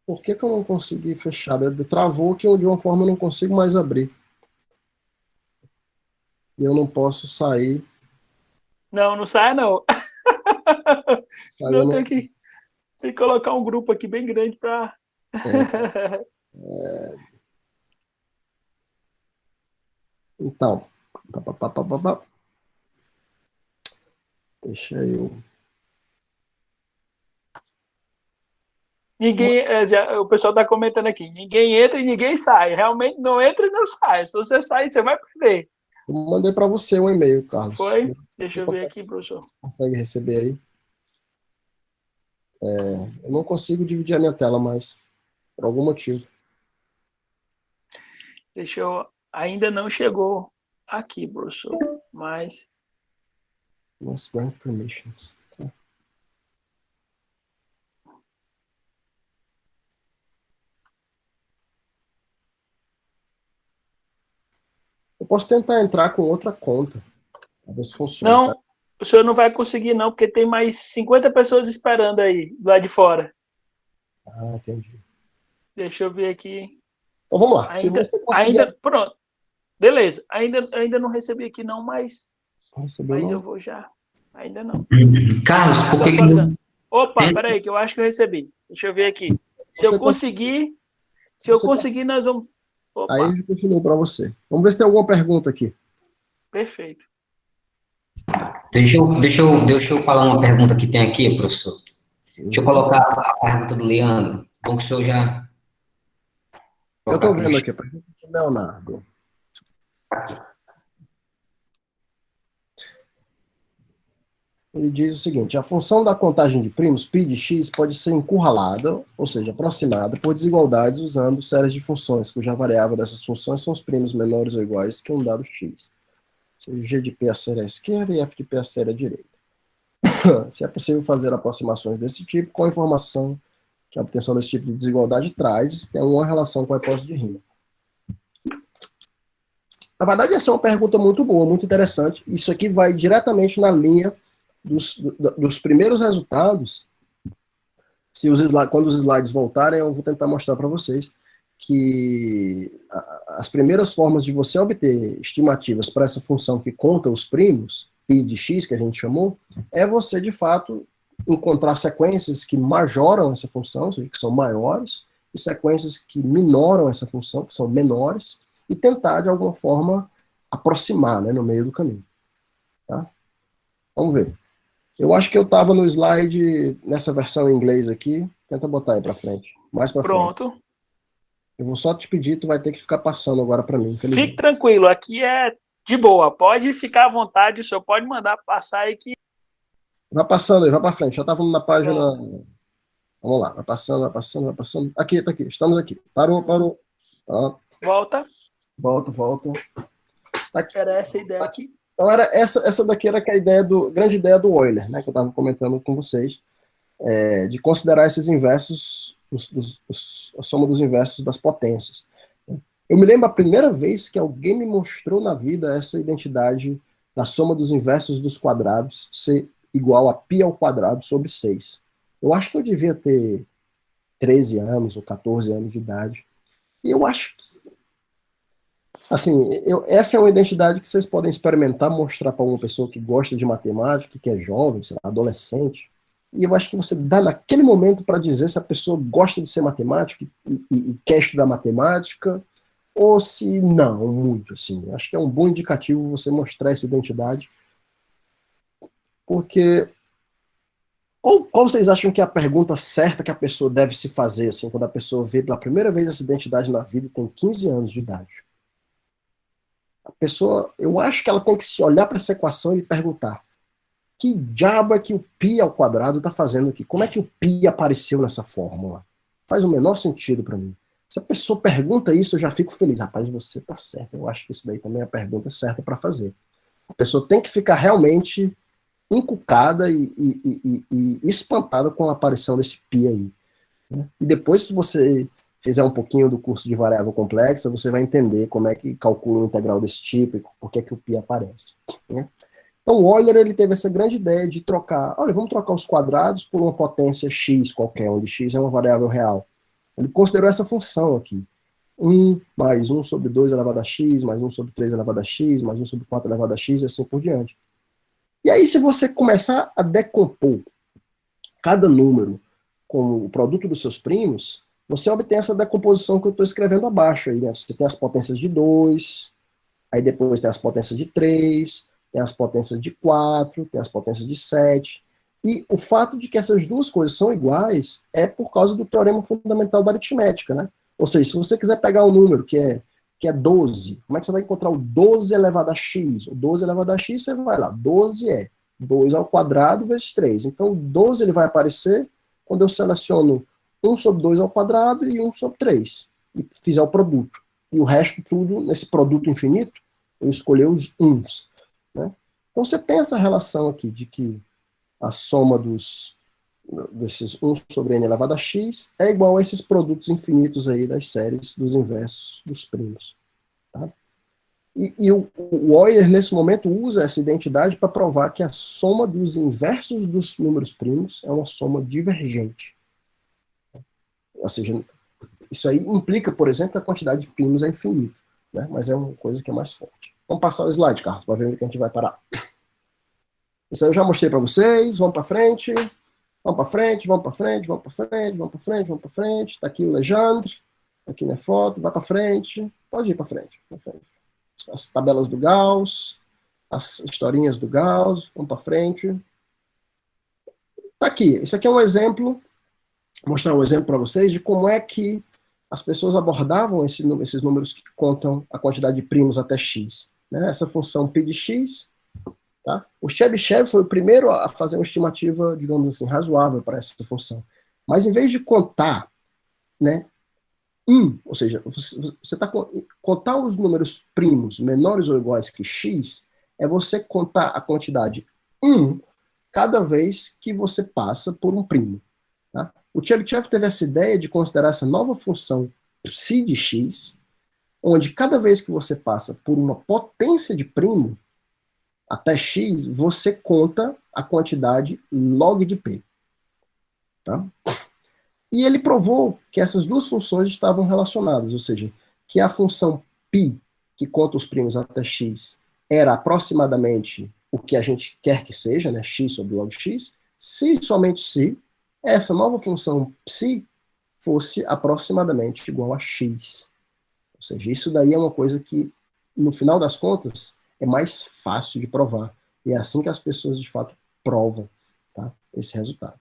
Por que eu não consegui fechar? Travou que de uma forma eu não consigo mais abrir. E eu não posso sair. Não saia não. Senão eu não... tenho que colocar um grupo aqui bem grande para... Então, deixa eu... O pessoal está comentando aqui, ninguém entra e ninguém sai. Realmente não entra e não sai. Se você sair, você vai perder. Eu mandei para você um e-mail, Carlos. Foi? Deixa eu ver aqui, professor. Consegue receber aí? Eu não consigo dividir a minha tela mais, por algum motivo. Ainda não chegou aqui, professor, mas... Must grant permissions. Eu posso tentar entrar com outra conta, para ver se funciona. Não, o senhor não vai conseguir não, porque tem mais 50 pessoas esperando aí, lá de fora. Ah, entendi. Deixa eu ver aqui. Então vamos lá. Se você conseguir... Pronto. Beleza. Ainda não recebi aqui não, mas não? eu vou já. Ainda não. Carlos, por que... Opa, peraí, que eu acho que eu recebi. Deixa eu ver aqui. Se eu conseguir, nós vamos... Opa. Aí eu continuo para você. Vamos ver se tem alguma pergunta aqui. Perfeito. Deixa eu falar uma pergunta que tem aqui, professor. Deixa eu colocar a pergunta do Leandro. Bom que o senhor já... Eu estou vendo aqui a pergunta do Leonardo. Ele diz o seguinte: a função da contagem de primos, π de x, pode ser encurralada, ou seja, aproximada, por desigualdades usando séries de funções, cuja variável dessas funções são os primos menores ou iguais que um dado x. Ou seja, g de p a série à esquerda e f de p a série à direita. Se é possível fazer aproximações desse tipo, com a informação que a obtenção desse tipo de desigualdade traz, tem uma relação com a hipótese de rima. Na verdade, essa é uma pergunta muito boa, muito interessante. Isso aqui vai diretamente na linha dos primeiros resultados. Quando os slides voltarem, eu vou tentar mostrar para vocês que as primeiras formas de você obter estimativas para essa função que conta os primos, π de x, que a gente chamou, é você, de fato, encontrar sequências que majoram essa função, ou seja, que são maiores, e sequências que minoram essa função, que são menores, e tentar, de alguma forma, aproximar, né, no meio do caminho. Tá? Vamos ver. Eu acho que eu estava no slide, nessa versão em inglês aqui. Tenta botar aí para frente. Mais para frente. Pronto. Eu vou só te pedir, tu vai ter que ficar passando agora para mim, infelizmente. Fique tranquilo, aqui é de boa. Pode ficar à vontade, o senhor pode mandar passar aí que... Vai passando aí, vai para frente. Já estávamos na página... Pronto. Vamos lá, vai passando, vai passando, vai passando. Aqui, tá aqui, estamos aqui. Parou, parou. Tá. Volta. Volta, volta. Tá aqui. Era essa a ideia aqui. Então, essa daqui era que a grande ideia do Euler, né, que eu estava comentando com vocês, de considerar esses inversos, a soma dos inversos das potências. Eu me lembro a primeira vez que alguém me mostrou na vida essa identidade da soma dos inversos dos quadrados ser igual a π ao quadrado sobre 6. Eu acho que eu devia ter 13 anos ou 14 anos de idade. E eu acho que, assim, essa é uma identidade que vocês podem experimentar, mostrar para uma pessoa que gosta de matemática, que é jovem, sei lá, adolescente. E eu acho que você dá naquele momento para dizer se a pessoa gosta de ser matemática e quer estudar matemática, ou se não, muito, assim. Acho que é um bom indicativo você mostrar essa identidade, porque qual vocês acham que é a pergunta certa que a pessoa deve se fazer, assim, quando a pessoa vê pela primeira vez essa identidade na vida e tem 15 anos de idade? A pessoa, eu acho que ela tem que se olhar para essa equação e perguntar: que diabo é que o π ao quadrado está fazendo aqui? Como é que o π apareceu nessa fórmula? Faz o menor sentido para mim. Se a pessoa pergunta isso, eu já fico feliz. Rapaz, você tá certo. Eu acho que isso daí também é a pergunta certa para fazer. A pessoa tem que ficar realmente encucada e espantada com a aparição desse π aí. Né? E depois, se você fizer um pouquinho do curso de variável complexa, você vai entender como é que calcula um integral desse tipo e por que o π aparece. Né? Então, o Euler, ele teve essa grande ideia de trocar, olha, vamos trocar os quadrados por uma potência x qualquer, onde x é uma variável real. Ele considerou essa função aqui. 1 mais 1 sobre 2 elevado a x, mais 1 sobre 3 elevado a x, mais 1 sobre 4 elevado a x, e assim por diante. E aí, se você começar a decompor cada número como o produto dos seus primos, você obtém essa decomposição que eu estou escrevendo abaixo. Aí, né? Você tem as potências de 2, aí depois tem as potências de 3, tem as potências de 4, tem as potências de 7. E o fato de que essas duas coisas são iguais é por causa do teorema fundamental da aritmética, né? Ou seja, se você quiser pegar um número que é 12, como é que você vai encontrar o 12 elevado a x? O 12 elevado a x, você vai lá, 12 é 2 ao quadrado vezes 3. Então, o 12 ele vai aparecer quando eu seleciono 1 sobre 2 ao quadrado e 1 sobre 3, e fizer o produto. E o resto tudo, nesse produto infinito, eu escolher os uns. Né? Então, você tem essa relação aqui de que a soma desses 1 sobre n elevado a x é igual a esses produtos infinitos aí das séries dos inversos dos primos. Tá? E o Euler, nesse momento, usa essa identidade para provar que a soma dos inversos dos números primos é uma soma divergente. Ou seja, isso aí implica, por exemplo, que a quantidade de primos é infinita, né? Mas é uma coisa que é mais forte. Vamos passar o slide, Carlos, para ver onde que a gente vai parar. Isso aí eu já mostrei para vocês. Vamos para frente. Vamos para frente, vamos para frente, vamos para frente, vamos para frente, vamos para frente. Está aqui o Legendre, tá aqui na foto, vai para frente. Pode ir para frente, As tabelas do Gauss, as historinhas do Gauss, vamos para frente. Tá aqui, esse aqui é um exemplo, vou mostrar um exemplo para vocês de como é que as pessoas abordavam esses números que contam a quantidade de primos até x. Né? Essa função π de x. Tá? O Chebyshev foi o primeiro a fazer uma estimativa, digamos assim, razoável para essa função. Mas em vez de contar, né, ou seja, você está contar os números primos menores ou iguais que x, é você contar a quantidade 1 cada vez que você passa por um primo. Tá? O Chebyshev teve essa ideia de considerar essa nova função psi de x, onde cada vez que você passa por uma potência de primo, até x, você conta a quantidade log de p. Tá? E ele provou que essas duas funções estavam relacionadas, ou seja, que a função π, que conta os primos até x, era aproximadamente o que a gente quer que seja, né, x sobre log x, se somente se essa nova função psi fosse aproximadamente igual a x. Ou seja, isso daí é uma coisa que, no final das contas, é mais fácil de provar. E é assim que as pessoas, de fato, provam, tá, esse resultado.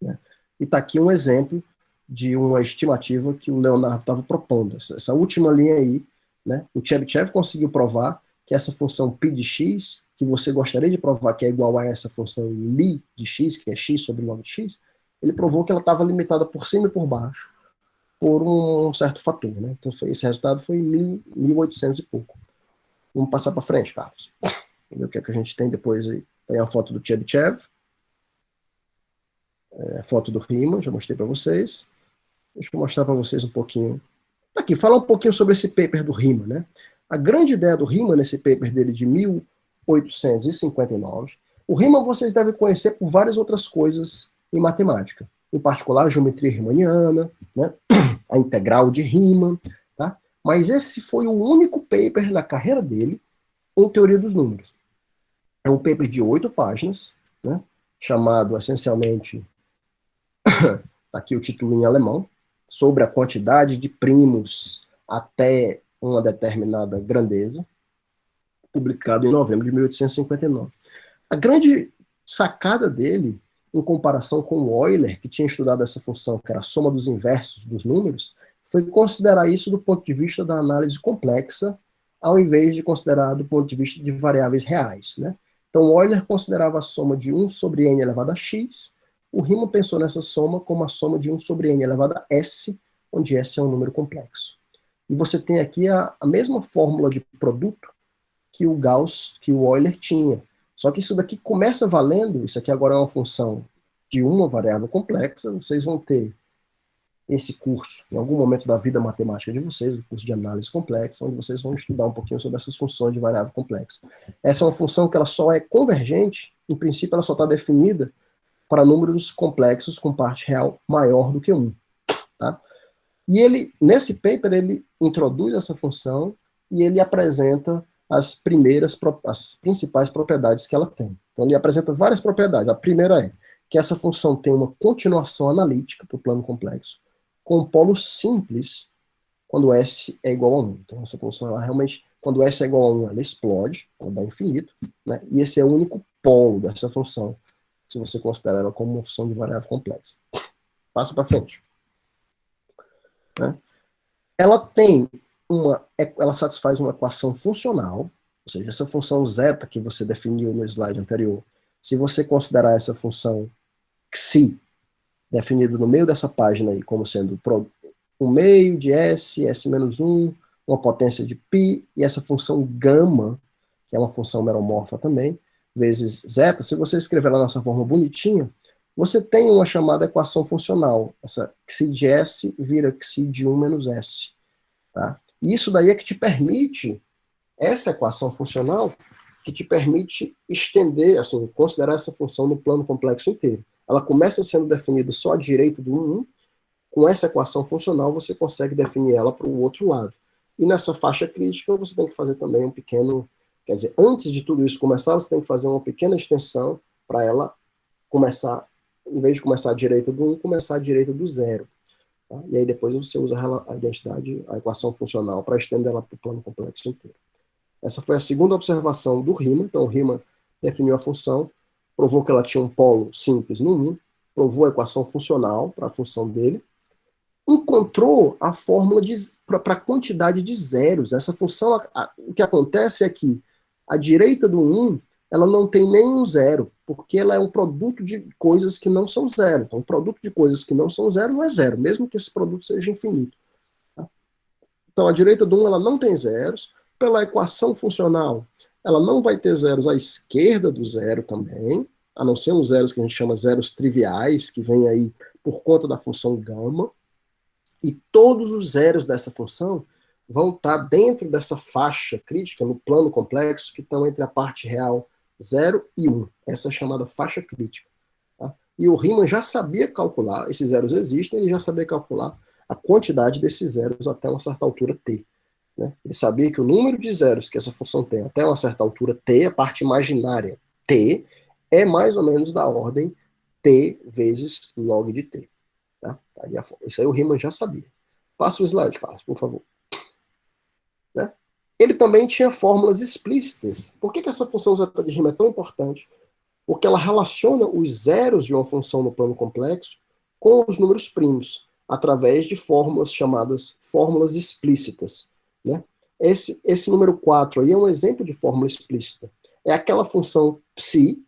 Né? E está aqui um exemplo de uma estimativa que o Leonardo estava propondo. Essa última linha aí, né, o Chebyshev conseguiu provar que essa função π de x, que você gostaria de provar que é igual a essa função li de x, que é x sobre log de x, ele provou que ela estava limitada por cima e por baixo por um certo fator. Né? Então esse resultado foi 1.800 e pouco. Vamos passar para frente, Carlos. Ver o que é que a gente tem depois aí. Tem a foto do Chebyshev, a foto do Riemann, já mostrei para vocês. Deixa eu mostrar para vocês um pouquinho. Aqui, falar um pouquinho sobre esse paper do Riemann, né? A grande ideia do Riemann, nesse paper dele de 1859, o Riemann vocês devem conhecer por várias outras coisas em matemática. Em particular, a geometria riemanniana, né? A integral de Riemann, tá? Mas esse foi o único paper na carreira dele em teoria dos números. É um paper de 8 páginas, né? Chamado, essencialmente, aqui o título em alemão, sobre a quantidade de primos até uma determinada grandeza, publicado em novembro de 1859. A grande sacada dele, em comparação com o Euler, que tinha estudado essa função, que era a soma dos inversos dos números, foi considerar isso do ponto de vista da análise complexa, ao invés de considerar do ponto de vista de variáveis reais. Né? Então, Euler considerava a soma de 1 sobre n elevado a x, o Riemann pensou nessa soma como a soma de 1 sobre n elevado a s, onde s é um número complexo. E você tem aqui a mesma fórmula de produto que o Gauss, que o Euler tinha. Só que isso daqui começa valendo, isso aqui agora é uma função de uma variável complexa, vocês vão ter esse curso em algum momento da vida matemática de vocês, o curso de análise complexa, onde vocês vão estudar um pouquinho sobre essas funções de variável complexa. Essa é uma função que ela só é convergente, em princípio ela só está definida para números complexos com parte real maior do que 1. Tá? E ele, nesse paper, ele introduz essa função e ele apresenta as principais propriedades que ela tem. Então ele apresenta várias propriedades. A primeira é que essa função tem uma continuação analítica para o plano complexo, com um polo simples quando S é igual a 1. Então essa função, ela realmente, quando S é igual a 1, ela explode, ela dá infinito, né? E esse é o único polo dessa função, se você considerar ela como uma função de variável complexa. Passa para frente. Né? Ela satisfaz uma equação funcional, ou seja, essa função zeta que você definiu no slide anterior, se você considerar essa função xi, definido no meio dessa página aí, como sendo um meio de s, s menos 1, uma potência de π, e essa função gama, que é uma função meromorfa também, vezes zeta, se você escrever ela nessa forma bonitinha, você tem uma chamada equação funcional. Essa xi de s vira xi de 1 menos s. Tá? E isso daí é que te permite, essa equação funcional, que te permite estender, assim, considerar essa função no plano complexo inteiro. Ela começa sendo definida só à direita do 1, com essa equação funcional você consegue definir ela para o outro lado. E nessa faixa crítica você tem que fazer também um pequeno, quer dizer, antes de tudo isso começar, você tem que fazer uma pequena extensão para ela começar, em vez de começar à direita do 1, começar à direita do 0. Tá? E aí depois você usa a identidade, a equação funcional, para estender ela para o plano complexo inteiro. Essa foi a segunda observação do Riemann. Então o Riemann definiu a função, provou que ela tinha um polo simples no 1, provou a equação funcional para a função dele, encontrou a fórmula para a quantidade de zeros. Essa função, o que acontece é que a direita do 1, ela não tem nenhum zero, porque ela é um produto de coisas que não são zero. Então, um produto de coisas que não são zero não é zero, mesmo que esse produto seja infinito. Tá? Então, a direita do 1, ela não tem zeros. Pela equação funcional, ela não vai ter zeros à esquerda do zero também, a não ser uns zeros que a gente chama zeros triviais, que vem aí por conta da função gama. E todos os zeros dessa função vão estar dentro dessa faixa crítica, no plano complexo, que estão entre a parte real 0 e 1. Essa é chamada faixa crítica. Tá? E o Riemann já sabia calcular, esses zeros existem, ele já sabia calcular a quantidade desses zeros até uma certa altura t. Né? Ele sabia que o número de zeros que essa função tem até uma certa altura t, a parte imaginária t, é mais ou menos da ordem t vezes log de t. Tá? Isso aí o Riemann já sabia. Passa o slide, Carlos, por favor. Né? Ele também tinha fórmulas explícitas. Por que essa função zeta de Riemann é tão importante? Porque ela relaciona os zeros de uma função no plano complexo com os números primos, através de fórmulas chamadas fórmulas explícitas. Né? Esse número 4 aí é um exemplo de fórmula explícita. É aquela função psi,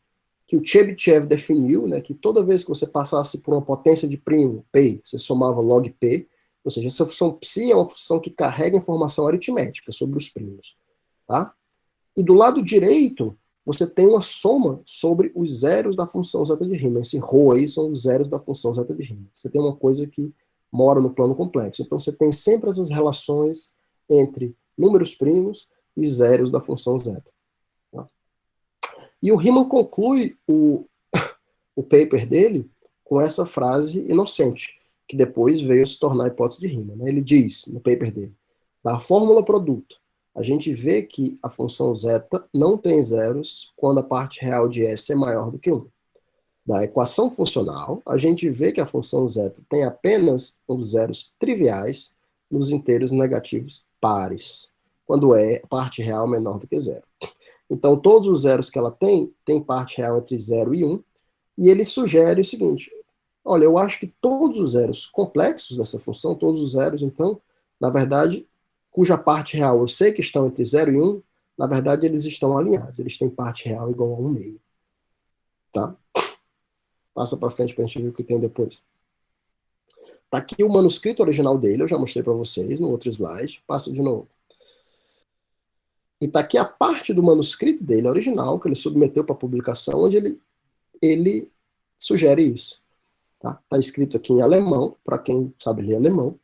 que o Chebyshev definiu, né, que toda vez que você passasse por uma potência de primo, p, você somava log p, ou seja, essa função psi é uma função que carrega informação aritmética sobre os primos. Tá? E do lado direito, você tem uma soma sobre os zeros da função zeta de Riemann. Esse ρ aí são os zeros da função zeta de Riemann. Você tem uma coisa que mora no plano complexo. Então você tem sempre essas relações entre números primos e zeros da função zeta. Tá? E o Riemann conclui o paper dele com essa frase inocente, que depois veio se tornar a hipótese de Riemann. Né? Ele diz, no paper dele, da fórmula produto, a gente vê que a função zeta não tem zeros quando a parte real de S é maior do que 1. Da equação funcional, a gente vê que a função zeta tem apenas os zeros triviais nos inteiros negativos pares, quando a parte real menor do que zero. Então, todos os zeros que ela tem parte real entre 0 e 1, e ele sugere o seguinte, olha, eu acho que todos os zeros complexos dessa função, todos os zeros, então, na verdade, cuja parte real eu sei que estão entre 0 e 1, na verdade eles estão alinhados, eles têm parte real igual a 1 meio. Tá? Passa para frente para a gente ver o que tem depois. Tá aqui o manuscrito original dele, eu já mostrei para vocês no outro slide, passa de novo. E tá aqui a parte do manuscrito dele original, que ele submeteu para publicação, onde ele sugere isso. Tá escrito aqui em alemão, para quem sabe ler alemão,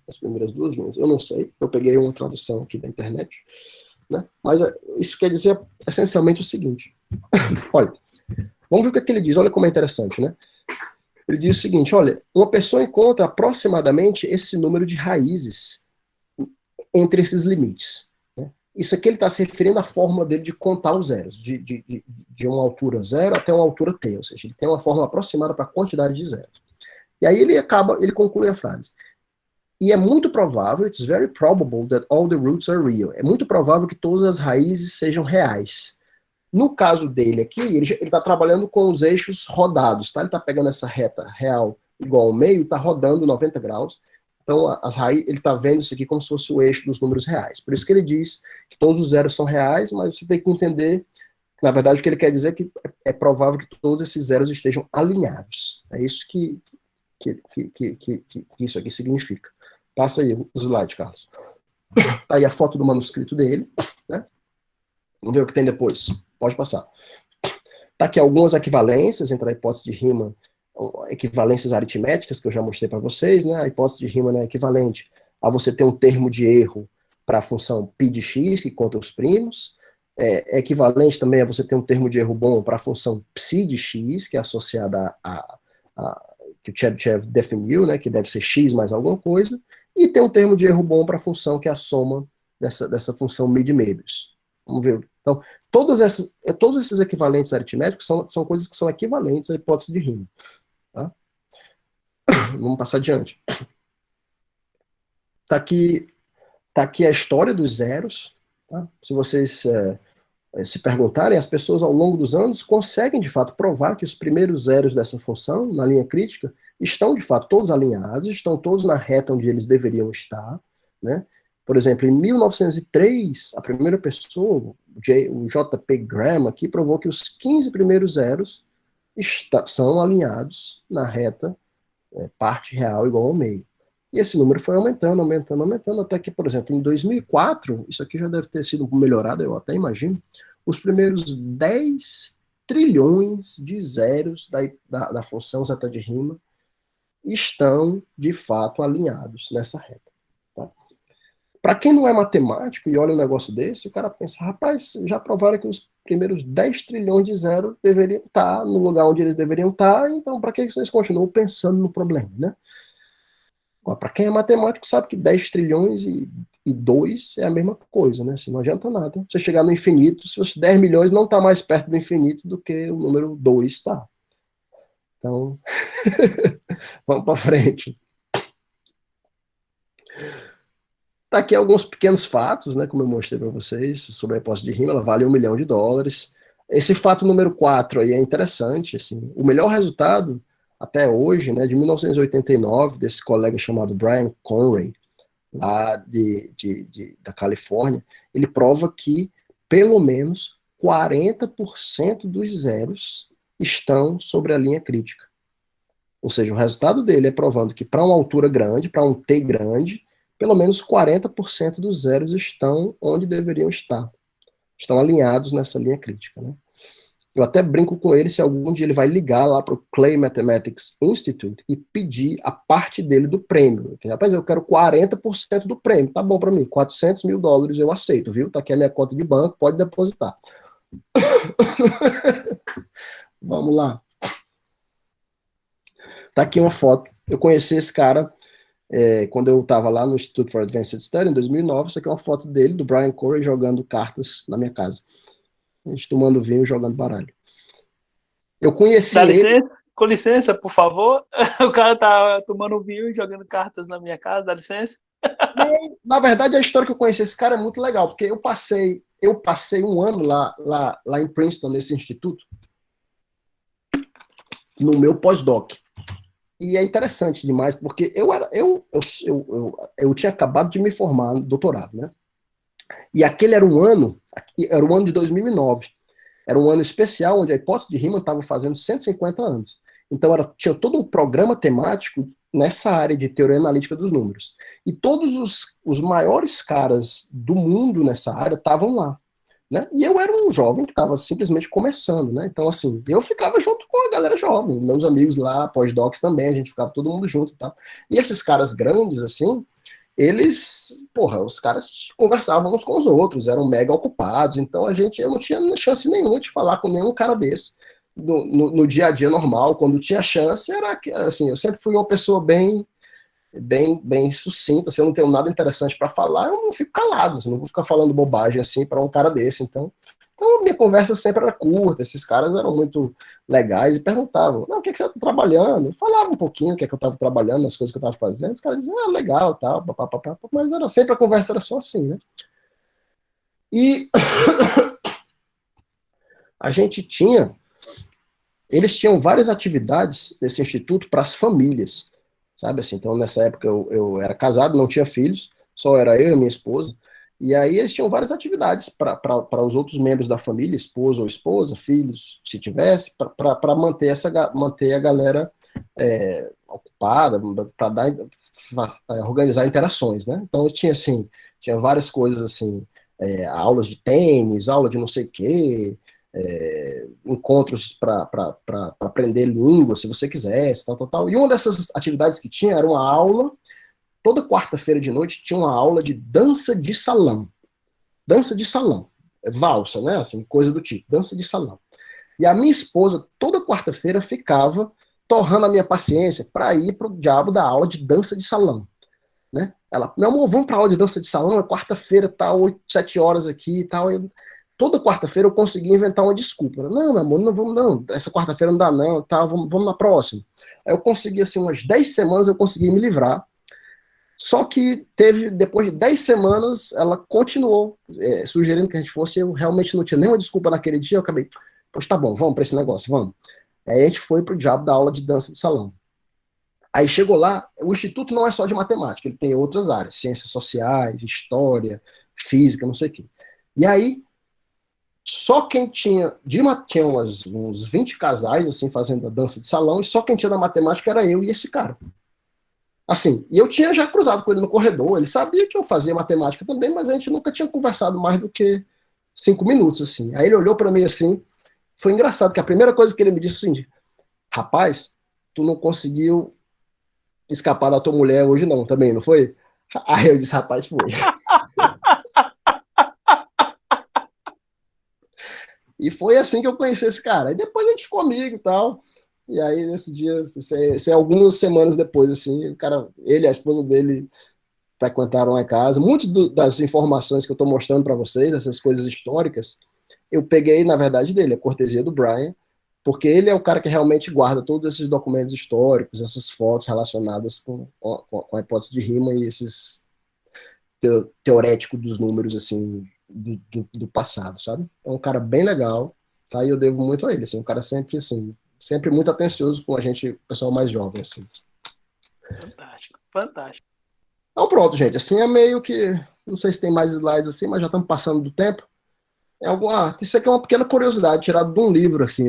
as primeiras duas linhas. Eu não sei, eu peguei uma tradução aqui da internet, né? Mas isso quer dizer essencialmente o seguinte. Olha, vamos ver o que ele diz, olha como é interessante, né? Ele diz o seguinte, olha, uma pessoa encontra aproximadamente esse número de raízes entre esses limites. Né? Isso aqui ele está se referindo à fórmula dele de contar os zeros, de uma altura 0 até uma altura t, ou seja, ele tem uma fórmula aproximada para a quantidade de zeros. E aí ele conclui a frase. E é muito provável, it's very probable that all the roots are real. É muito provável que todas as raízes sejam reais. No caso dele aqui, ele está trabalhando com os eixos rodados, tá? Ele está pegando essa reta real igual ao meio, está rodando 90 graus. Então, as raízes, ele está vendo isso aqui como se fosse o eixo dos números reais. Por isso que ele diz que todos os zeros são reais, mas você tem que entender, na verdade, o que ele quer dizer é que é provável que todos esses zeros estejam alinhados. É isso que isso aqui significa. Passa aí o slide, Carlos. Tá aí a foto do manuscrito dele, né? Vamos ver o que tem depois. Pode passar. Tá aqui algumas equivalências entre a hipótese de Riemann, equivalências aritméticas que eu já mostrei para vocês, né? A hipótese de Riemann é equivalente a você ter um termo de erro para a função π de x, que conta os primos. É equivalente também a você ter um termo de erro bom para a função psi de x, que é associada que o Chebyshev definiu, né? Que deve ser x mais alguma coisa. E tem um termo de erro bom para a função que é a soma dessa função mid-Möbius. Vamos ver. Então, todos esses equivalentes aritméticos são coisas que são equivalentes à hipótese de Riemann. Tá? Vamos passar adiante. Tá aqui a história dos zeros. Tá? Se vocês se perguntarem, as pessoas ao longo dos anos conseguem, de fato, provar que os primeiros zeros dessa função, na linha crítica, estão, de fato, todos alinhados, estão todos na reta onde eles deveriam estar, né? Por exemplo, em 1903, a primeira pessoa, o J.P. Graham, aqui provou que os 15 primeiros zeros são alinhados na reta parte real igual ao meio. E esse número foi aumentando, aumentando, aumentando, até que, por exemplo, em 2004, isso aqui já deve ter sido melhorado, eu até imagino, os primeiros 10 trilhões de zeros da função zeta de Riemann estão, de fato, alinhados nessa reta. Tá? Para quem não é matemático e olha um negócio desse, o cara pensa, rapaz, já provaram que os primeiros 10 trilhões de zero deveriam estar no lugar onde eles deveriam estar, então para que vocês continuam pensando no problema, né? Para quem é matemático sabe que 10 trilhões e 2 é a mesma coisa, né? Assim, não adianta nada. Você chegar no infinito, se você 10 milhões não está mais perto do infinito do que o número 2 está. Então, vamos para frente. Tá aqui alguns pequenos fatos, né, como eu mostrei para vocês, sobre a hipótese de Riemann, ela vale US$ 1 milhão. Esse fato número 4 aí é interessante, assim, o melhor resultado até hoje, né, de 1989, desse colega chamado Brian Conway, lá da Califórnia, ele prova que pelo menos 40% dos zeros estão sobre a linha crítica. Ou seja, o resultado dele é provando que para uma altura grande, para um T grande, pelo menos 40% dos zeros estão onde deveriam estar. Estão alinhados nessa linha crítica, né? Eu até brinco com ele se algum dia ele vai ligar lá para o Clay Mathematics Institute e pedir a parte dele do prêmio. Rapaz, eu quero 40% do prêmio. Tá bom para mim, $400 mil eu aceito, viu? Tá aqui a minha conta de banco, pode depositar. Vamos lá. Tá aqui uma foto. Eu conheci esse cara quando eu estava lá no Institute for Advanced Study, em 2009. Isso aqui é uma foto dele, do Brian Corey, jogando cartas na minha casa. A gente tomando vinho e jogando baralho. Eu conheci ele... Com licença, por favor. O cara tá tomando vinho e jogando cartas na minha casa, dá licença. Na verdade, a história que eu conheci esse cara é muito legal, porque eu passei um ano lá em Princeton, nesse instituto, no meu pós-doc. E é interessante demais, porque eu tinha acabado de me formar no doutorado, né? E aquele era o ano de 2009. Era um ano especial, onde a hipótese de Riemann estava fazendo 150 anos. Então, tinha todo um programa temático nessa área de teoria analítica dos números. E todos os maiores caras do mundo nessa área estavam lá. Né? E eu era um jovem que estava simplesmente começando, né? Então, assim, eu ficava junto com a galera jovem, meus amigos lá, pós-docs também, a gente ficava todo mundo junto e tal. E esses caras grandes, assim, eles, os caras conversavam uns com os outros, eram mega ocupados, então eu não tinha chance nenhuma de falar com nenhum cara desse. No dia a dia normal, quando tinha chance, era assim, eu sempre fui uma pessoa bem sucinta, se eu não tenho nada interessante para falar, eu não fico calado, assim, não vou ficar falando bobagem assim para um cara desse. Então minha conversa sempre era curta, esses caras eram muito legais e perguntavam, não, o que você está trabalhando? Eu falava um pouquinho o que eu estava trabalhando, as coisas que eu estava fazendo, os caras diziam, legal, tal, papapá, mas era sempre, a conversa era só assim, né? E eles tinham várias atividades desse instituto para as famílias, sabe assim? Então, nessa época, eu era casado, não tinha filhos, só era eu e minha esposa, e aí eles tinham várias atividades para os outros membros da família, esposa ou esposa, filhos, se tivesse, para manter a galera ocupada, para organizar interações, né? Então, tinha várias coisas assim, aulas de tênis, aula de não sei o quê, encontros para aprender língua, se você quisesse, tal. E uma dessas atividades que tinha era uma aula, toda quarta-feira de noite tinha uma aula de dança de salão. Dança de salão. Valsa, né? Assim, coisa do tipo, dança de salão. E a minha esposa, toda quarta-feira, ficava torrando a minha paciência para ir pro diabo da aula de dança de salão. Né? Ela, meu amor, vamos para a aula de dança de salão, é quarta-feira, tá, 8, 7 horas aqui e tal. Toda quarta-feira eu conseguia inventar uma desculpa. Não, meu amor, não vamos, não. Essa quarta-feira não dá, não. Tá, vamos na próxima. Aí eu consegui, assim, umas 10 semanas eu consegui me livrar. Só que depois de 10 semanas, ela continuou sugerindo que a gente fosse. Eu realmente não tinha nenhuma desculpa naquele dia. Eu acabei, pois tá bom, vamos para esse negócio, vamos. Aí a gente foi pro diabo da aula de dança de salão. Aí chegou lá, o instituto não é só de matemática, ele tem outras áreas, ciências sociais, história, física, não sei o quê. E aí, só quem tinha uns 20 casais, assim, fazendo a dança de salão, e só quem tinha da matemática era eu e esse cara. Assim, e eu tinha já cruzado com ele no corredor, ele sabia que eu fazia matemática também, mas a gente nunca tinha conversado mais do que 5 minutos, assim. Aí ele olhou para mim assim, foi engraçado, que a primeira coisa que ele me disse assim, rapaz, tu não conseguiu escapar da tua mulher hoje não, também, não foi? Aí eu disse, rapaz, foi. E foi assim que eu conheci esse cara. E depois a gente ficou amigo e tal. E aí, nesse dia, isso é algumas semanas depois, assim, o cara, ele e a esposa dele frequentaram a casa. Muitas das informações que eu estou mostrando para vocês, essas coisas históricas, eu peguei, na verdade, dele, a cortesia do Brian, porque ele é o cara que realmente guarda todos esses documentos históricos, essas fotos relacionadas com a hipótese de rima e esses teoréticos dos números, assim, do passado, sabe? É um cara bem legal, tá? E eu devo muito a ele, assim, um cara sempre, assim, sempre muito atencioso com a gente, o pessoal mais jovem, assim. Fantástico, fantástico. Então pronto, gente, assim é meio que, não sei se tem mais slides assim, mas já estamos passando do tempo. Isso aqui é uma pequena curiosidade, tirado de um livro, assim,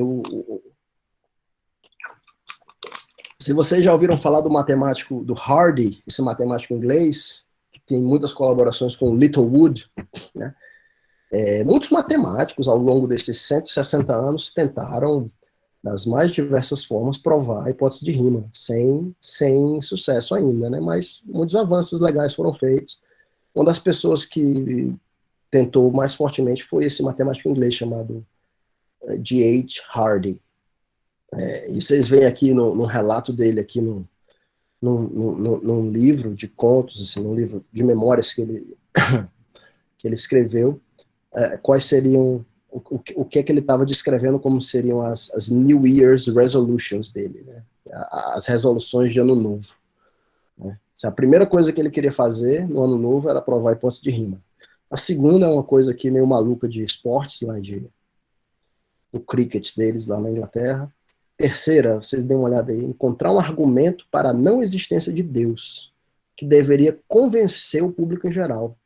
se vocês já ouviram falar do matemático, do Hardy, esse matemático inglês, que tem muitas colaborações com Littlewood, né? Muitos matemáticos, ao longo desses 160 anos, tentaram, das mais diversas formas, provar a hipótese de rima, sem sucesso ainda, né? Mas muitos avanços legais foram feitos. Uma das pessoas que tentou mais fortemente foi esse matemático inglês chamado G.H. Hardy. E vocês veem aqui no relato dele, aqui num livro de contos, assim, num livro de memórias que ele escreveu, quais seriam, o que é que ele estava descrevendo como seriam as New Year's Resolutions dele, né? As resoluções de ano novo. Né? A primeira coisa que ele queria fazer no ano novo era provar a hipótese de rima. A segunda é uma coisa aqui meio maluca de esportes, lá do cricket deles lá na Inglaterra. Terceira, vocês deem uma olhada aí, encontrar um argumento para a não existência de Deus, que deveria convencer o público em geral.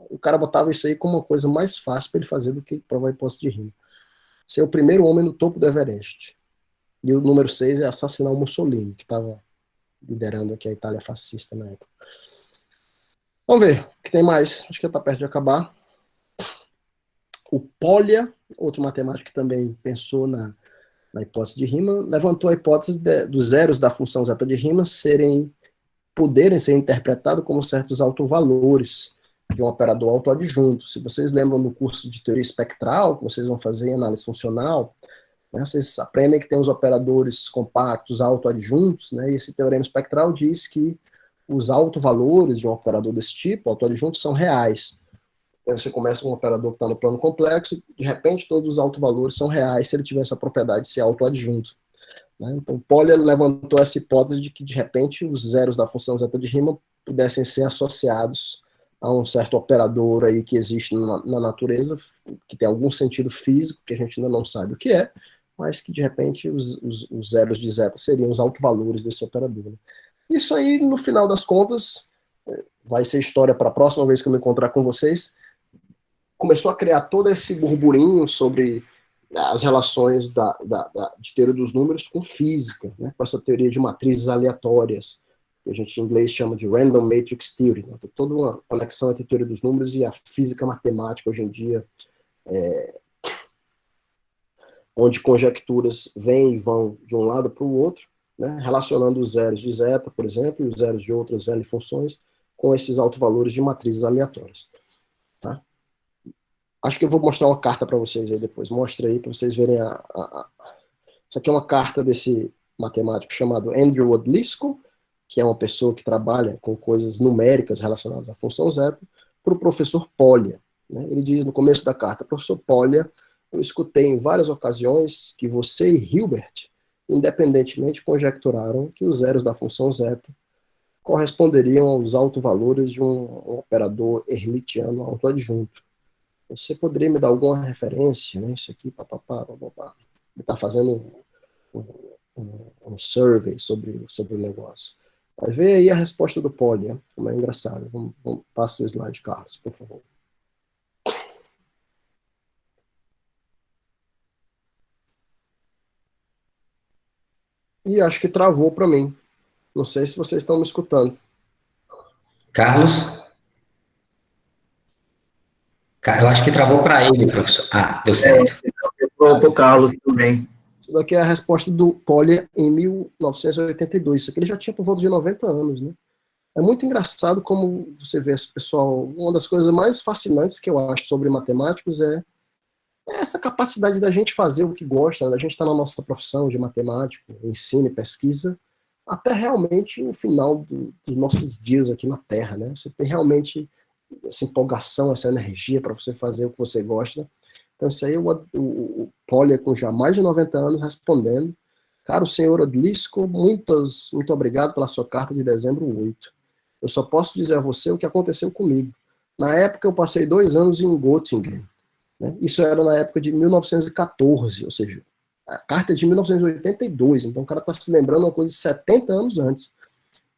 O cara botava isso aí como uma coisa mais fácil para ele fazer do que provar a hipótese de rima. Ser o primeiro homem no topo do Everest. E o número 6 é assassinar o Mussolini, que estava liderando aqui a Itália fascista na época. Vamos ver o que tem mais. Acho que está perto de acabar. O Polya, outro matemático que também pensou na hipótese de rima, levantou a hipótese dos zeros da função zeta de rima poderem ser interpretados como certos autovalores de um operador autoadjunto. Se vocês lembram do curso de teoria espectral, que vocês vão fazer em análise funcional, né, vocês aprendem que tem os operadores compactos autoadjuntos, né, e esse teorema espectral diz que os autovalores de um operador desse tipo, autoadjunto, são reais. Você começa com um operador que está no plano complexo, de repente todos os autovalores são reais se ele tiver essa propriedade de ser autoadjunto. Né? Então, Polya levantou essa hipótese de que, de repente, os zeros da função zeta de rima pudessem ser associados a um certo operador aí que existe na natureza, que tem algum sentido físico, que a gente ainda não sabe o que é, mas que, de repente, os zeros de zeta seriam os autovalores desse operador. Isso aí, no final das contas, vai ser história para a próxima vez que eu me encontrar com vocês. Começou a criar todo esse burburinho sobre as relações de teoria dos números com física, né? Com essa teoria de matrizes aleatórias, que a gente em inglês chama de Random Matrix Theory. Né? Tem toda uma conexão entre a teoria dos números e a física matemática hoje em dia, onde conjecturas vêm e vão de um lado para o outro, né? Relacionando os zeros de zeta, por exemplo, e os zeros de outras L funções com esses autovalores de matrizes aleatórias. Tá? Acho que eu vou mostrar uma carta para vocês aí depois. Mostra aí para vocês verem Isso aqui é uma carta desse matemático chamado Andrew Odlyzko, que é uma pessoa que trabalha com coisas numéricas relacionadas à função zeta, para o professor Polya. Né? Ele diz no começo da carta: professor Polya, eu escutei em várias ocasiões que você e Hilbert, independentemente, conjecturaram que os zeros da função zeta corresponderiam aos autovalores de um operador hermitiano autoadjunto. Você poderia me dar alguma referência, né? Isso aqui, papapá. Ele está fazendo um survey sobre o negócio. Vai ver aí a resposta do Polya, como é engraçado. Passa o slide, Carlos, por favor. E acho que travou para mim. Não sei se vocês estão me escutando. Carlos? Eu acho que travou para ele, professor. Ah, deu certo. Para o Carlos também. Isso daqui é a resposta do Polya em 1982. Isso aqui ele já tinha por volta de 90 anos, né? É muito engraçado como você vê esse pessoal. Uma das coisas mais fascinantes que eu acho sobre matemáticos é é essa capacidade da gente fazer o que gosta, da gente estar na nossa profissão de matemático, ensino e pesquisa, até realmente o final dos nossos dias aqui na Terra, né? Você tem realmente essa empolgação, essa energia para você fazer o que você gosta. Então, isso aí, o Polya, com já mais de 90 anos, respondendo. Caro senhor Odlisco, muito obrigado pela sua carta de dezembro 8. Eu só posso dizer a você o que aconteceu comigo. Na época, eu passei 2 anos em Göttingen. Né? Isso era na época de 1914, ou seja, a carta é de 1982, então o cara está se lembrando uma coisa de 70 anos antes.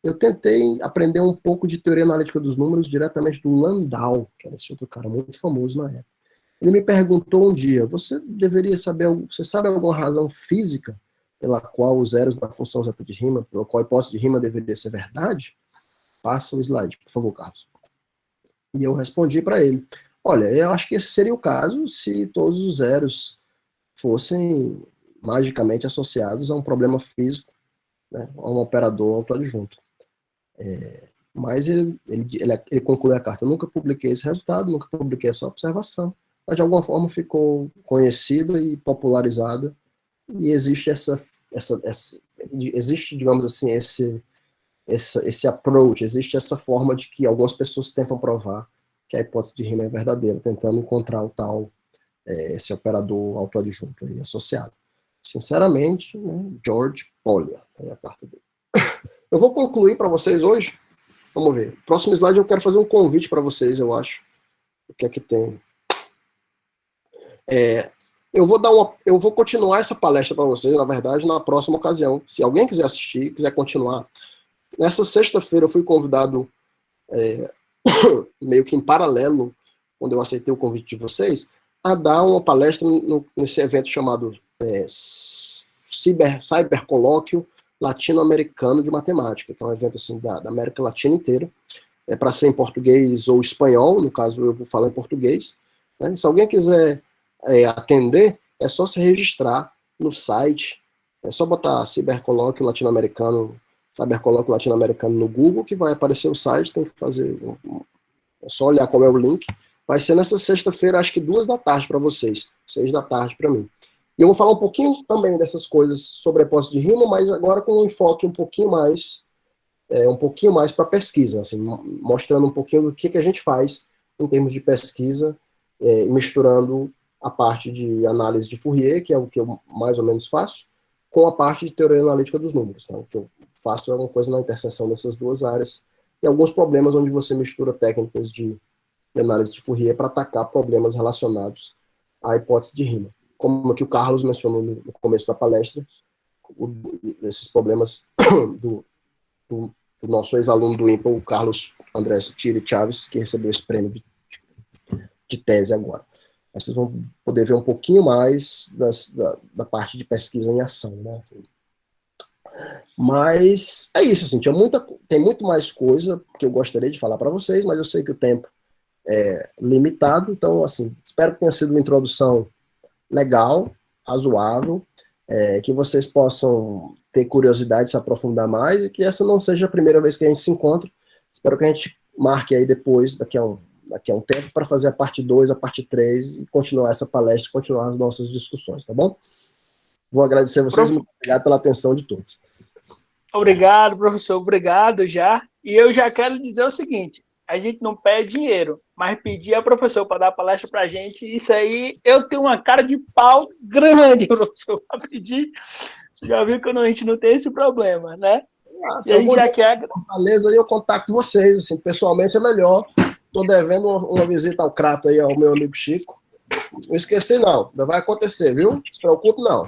Eu tentei aprender um pouco de teoria analítica dos números diretamente do Landau, que era esse outro cara muito famoso na época. Ele me perguntou um dia, você sabe alguma razão física pela qual os zeros da função zeta de Riemann, pela qual a hipótese de Riemann deveria ser verdade? Passa o slide, por favor, Carlos. E eu respondi para ele, olha, eu acho que esse seria o caso se todos os zeros fossem magicamente associados a um problema físico, né, a um operador autoadjunto. Mas ele conclui a carta, eu nunca publiquei esse resultado, nunca publiquei essa observação, mas de alguma forma ficou conhecida e popularizada, e existe existe, digamos assim, esse approach, existe essa forma de que algumas pessoas tentam provar que a hipótese de Riemann é verdadeira, tentando encontrar o tal, esse operador autoadjunto aí associado. Sinceramente, né, George Polya, é a carta dele. Eu vou concluir para vocês hoje. Vamos ver. Próximo slide eu quero fazer um convite para vocês, eu acho. O que é que tem? Eu vou continuar essa palestra para vocês, na verdade, na próxima ocasião. Se alguém quiser assistir, quiser continuar. Nessa sexta-feira eu fui convidado, meio que em paralelo, quando eu aceitei o convite de vocês, a dar uma palestra nesse evento chamado Cybercolóquio Latino-Americano de Matemática, que é um evento assim, da América Latina inteira. É para ser em português ou espanhol, no caso eu vou falar em português. Né? Se alguém quiser atender, é só se registrar no site, é só botar Cybercolóquio Latino-Americano no Google, que vai aparecer o site, tem que fazer, é só olhar qual é o link. Vai ser nessa sexta-feira, acho que 2h para vocês, 6h para mim. E eu vou falar um pouquinho também dessas coisas sobre a hipótese de Riemann, mas agora com um enfoque um pouquinho mais para pesquisa, assim, mostrando um pouquinho do que a gente faz em termos de pesquisa, misturando a parte de análise de Fourier, que é o que eu mais ou menos faço, com a parte de teoria analítica dos números. Tá? O que eu faço é uma coisa na interseção dessas duas áreas, e alguns problemas onde você mistura técnicas de análise de Fourier para atacar problemas relacionados à hipótese de Riemann. Como que o Carlos mencionou no começo da palestra, esses problemas do nosso ex-aluno do IMPA, o Carlos André Tiri Chaves, que recebeu esse prêmio de tese agora. Aí vocês vão poder ver um pouquinho mais da parte de pesquisa em ação, né? Assim. Mas é isso, assim, tem muito mais coisa que eu gostaria de falar para vocês, mas eu sei que o tempo é limitado, então, assim, espero que tenha sido uma introdução legal, razoável, que vocês possam ter curiosidade de se aprofundar mais, e que essa não seja a primeira vez que a gente se encontra. Espero que a gente marque aí depois, daqui a um tempo, para fazer a parte 2, a parte 3, e continuar essa palestra, continuar as nossas discussões, tá bom? Vou agradecer a vocês, muito obrigado pela atenção de todos. Obrigado, professor, obrigado já. E eu já quero dizer o seguinte, a gente não pede dinheiro, mas pedir a professor para dar palestra para a gente, isso aí, eu tenho uma cara de pau grande, professor, para pedir. Você já viu que a gente não tem esse problema, né? Se a gente já quer... Beleza, aí eu contacto vocês, assim, pessoalmente é melhor. Estou devendo uma visita ao Crato aí, ao meu amigo Chico. Não esqueci não, não vai acontecer, viu? Não se preocupe não.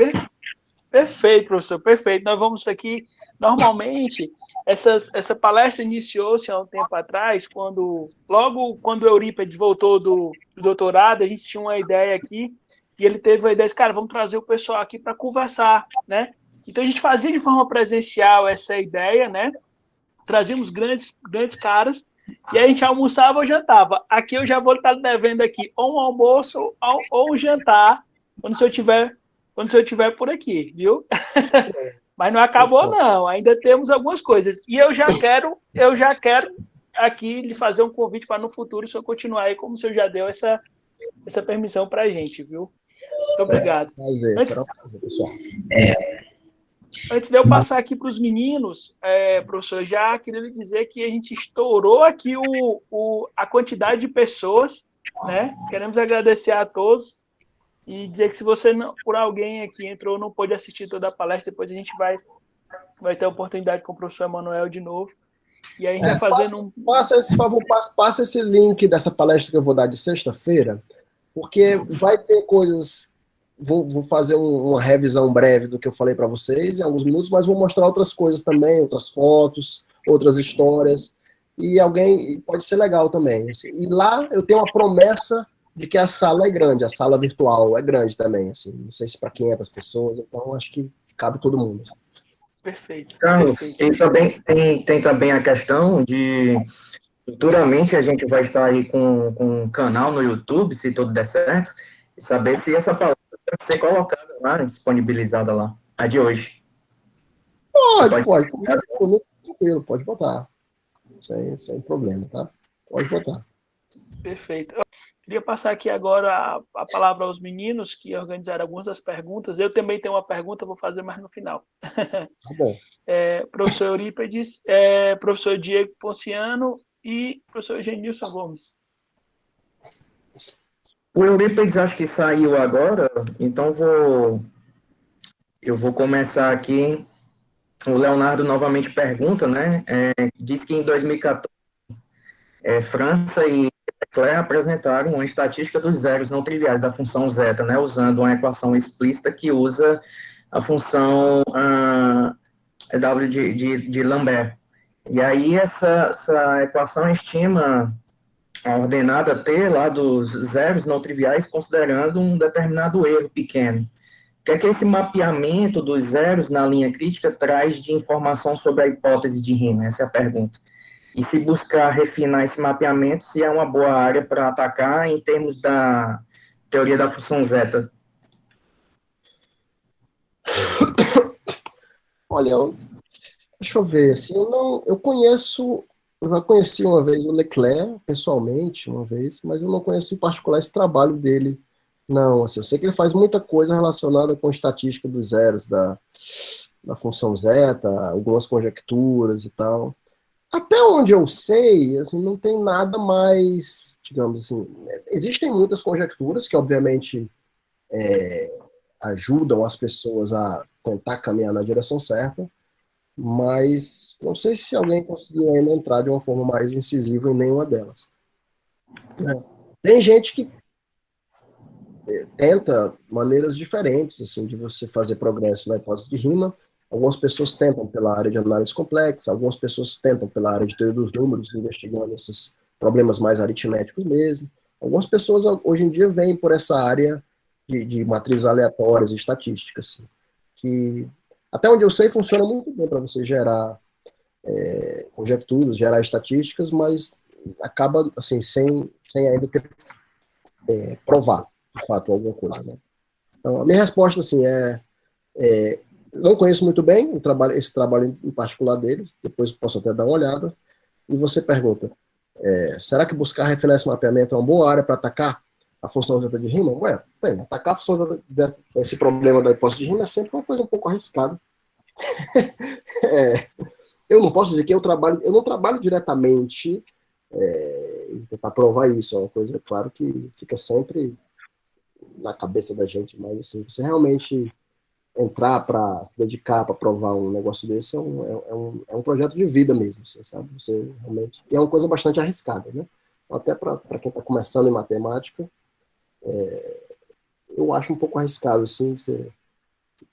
Perfeito, professor, perfeito. Nós vamos aqui, normalmente, essa palestra iniciou-se há um tempo atrás, logo quando o Eurípides voltou do doutorado, a gente tinha uma ideia aqui, e ele teve a ideia de, cara, vamos trazer o pessoal aqui para conversar, né? Então a gente fazia de forma presencial essa ideia, né? Trazíamos grandes caras, e aí a gente almoçava ou jantava. Aqui eu já vou estar devendo aqui ou um almoço ou um jantar, quando o senhor estiver por aqui, viu? Mas não acabou, não. Ainda temos algumas coisas. E eu já quero aqui lhe fazer um convite para no futuro o senhor continuar aí, como o senhor já deu essa permissão para a gente, viu? Muito obrigado. Prazer, será um prazer, pessoal. Antes de eu passar aqui para os meninos, professor, já queria lhe dizer que a gente estourou aqui a quantidade de pessoas, né? Queremos agradecer a todos e dizer que se você, não, por alguém aqui entrou, não pôde assistir toda a palestra, depois a gente vai ter a oportunidade com o professor Emanuel de novo. E aí a gente vai fazendo Faça esse favor, passa esse link dessa palestra que eu vou dar de sexta-feira, porque vai ter coisas. Vou fazer uma revisão breve do que eu falei para vocês em alguns minutos, mas vou mostrar outras coisas também, outras fotos, outras histórias, e pode ser legal também. Assim. E lá eu tenho uma promessa de que a sala é grande, a sala virtual é grande também, assim, não sei se para 500 pessoas, então acho que cabe todo mundo. Perfeito. Carlos, Perfeito. tem também a questão de, futuramente a gente vai estar aí com um canal no YouTube, se tudo der certo, e saber se essa palavra vai ser colocada lá, disponibilizada lá, a de hoje. Pode. Muito tranquilo, pode botar. Sem problema, tá? Pode botar. Perfeito. Eu queria passar aqui agora a palavra aos meninos que organizaram algumas das perguntas. Eu também tenho uma pergunta, vou fazer mais no final. Tá bom. Professor Eurípides, professor Diego Ponciano e professor Genilson Gomes. O Eurípides acho que saiu agora, então eu vou começar aqui. O Leonardo novamente pergunta, né? Diz que em 2014, França e Leclerc apresentaram uma estatística dos zeros não triviais da função zeta, né? Usando uma equação explícita que usa a função W de Lambert. E aí essa equação estima a ordenada T lá dos zeros não triviais considerando um determinado erro pequeno. O que é que esse mapeamento dos zeros na linha crítica traz de informação sobre a hipótese de Riemann? Essa é a pergunta. E se buscar refinar esse mapeamento, se é uma boa área para atacar em termos da teoria da função zeta? Olha, deixa eu ver, assim, eu já conheci uma vez o Leclerc, pessoalmente, uma vez, mas eu não conheço em particular esse trabalho dele, não, assim, eu sei que ele faz muita coisa relacionada com estatística dos zeros, da função zeta, algumas conjecturas e tal. Até onde eu sei, assim, não tem nada mais, digamos assim, existem muitas conjecturas que, obviamente, ajudam as pessoas a tentar caminhar na direção certa, mas não sei se alguém conseguiu ainda entrar de uma forma mais incisiva em nenhuma delas. Tem gente que tenta maneiras diferentes assim de você fazer progresso na hipótese de Riemann. Algumas pessoas tentam pela área de análise complexa, algumas pessoas tentam pela área de teoria dos números, investigando esses problemas mais aritméticos mesmo. Algumas pessoas hoje em dia vêm por essa área de matrizes aleatórias e estatísticas, assim, que até onde eu sei funciona muito bem para você gerar conjecturas, gerar estatísticas, mas acaba assim sem ainda ter provar de fato alguma coisa, né? Então, a minha resposta assim não conheço muito bem esse trabalho em particular deles, depois posso até dar uma olhada. E você pergunta, será que buscar refinar esse mapeamento é uma boa área para atacar a função zeta de Riemann? Atacar a função esse problema da hipótese de Riemann é sempre uma coisa um pouco arriscada. Eu não posso dizer que eu não trabalho diretamente em tentar provar isso, é uma coisa, claro, que fica sempre na cabeça da gente, mas assim, você realmente entrar para se dedicar para provar um negócio desse é um projeto de vida mesmo, assim, sabe? Você realmente, e é uma coisa bastante arriscada, né? Até para quem está começando em matemática, eu acho um pouco arriscado, assim, você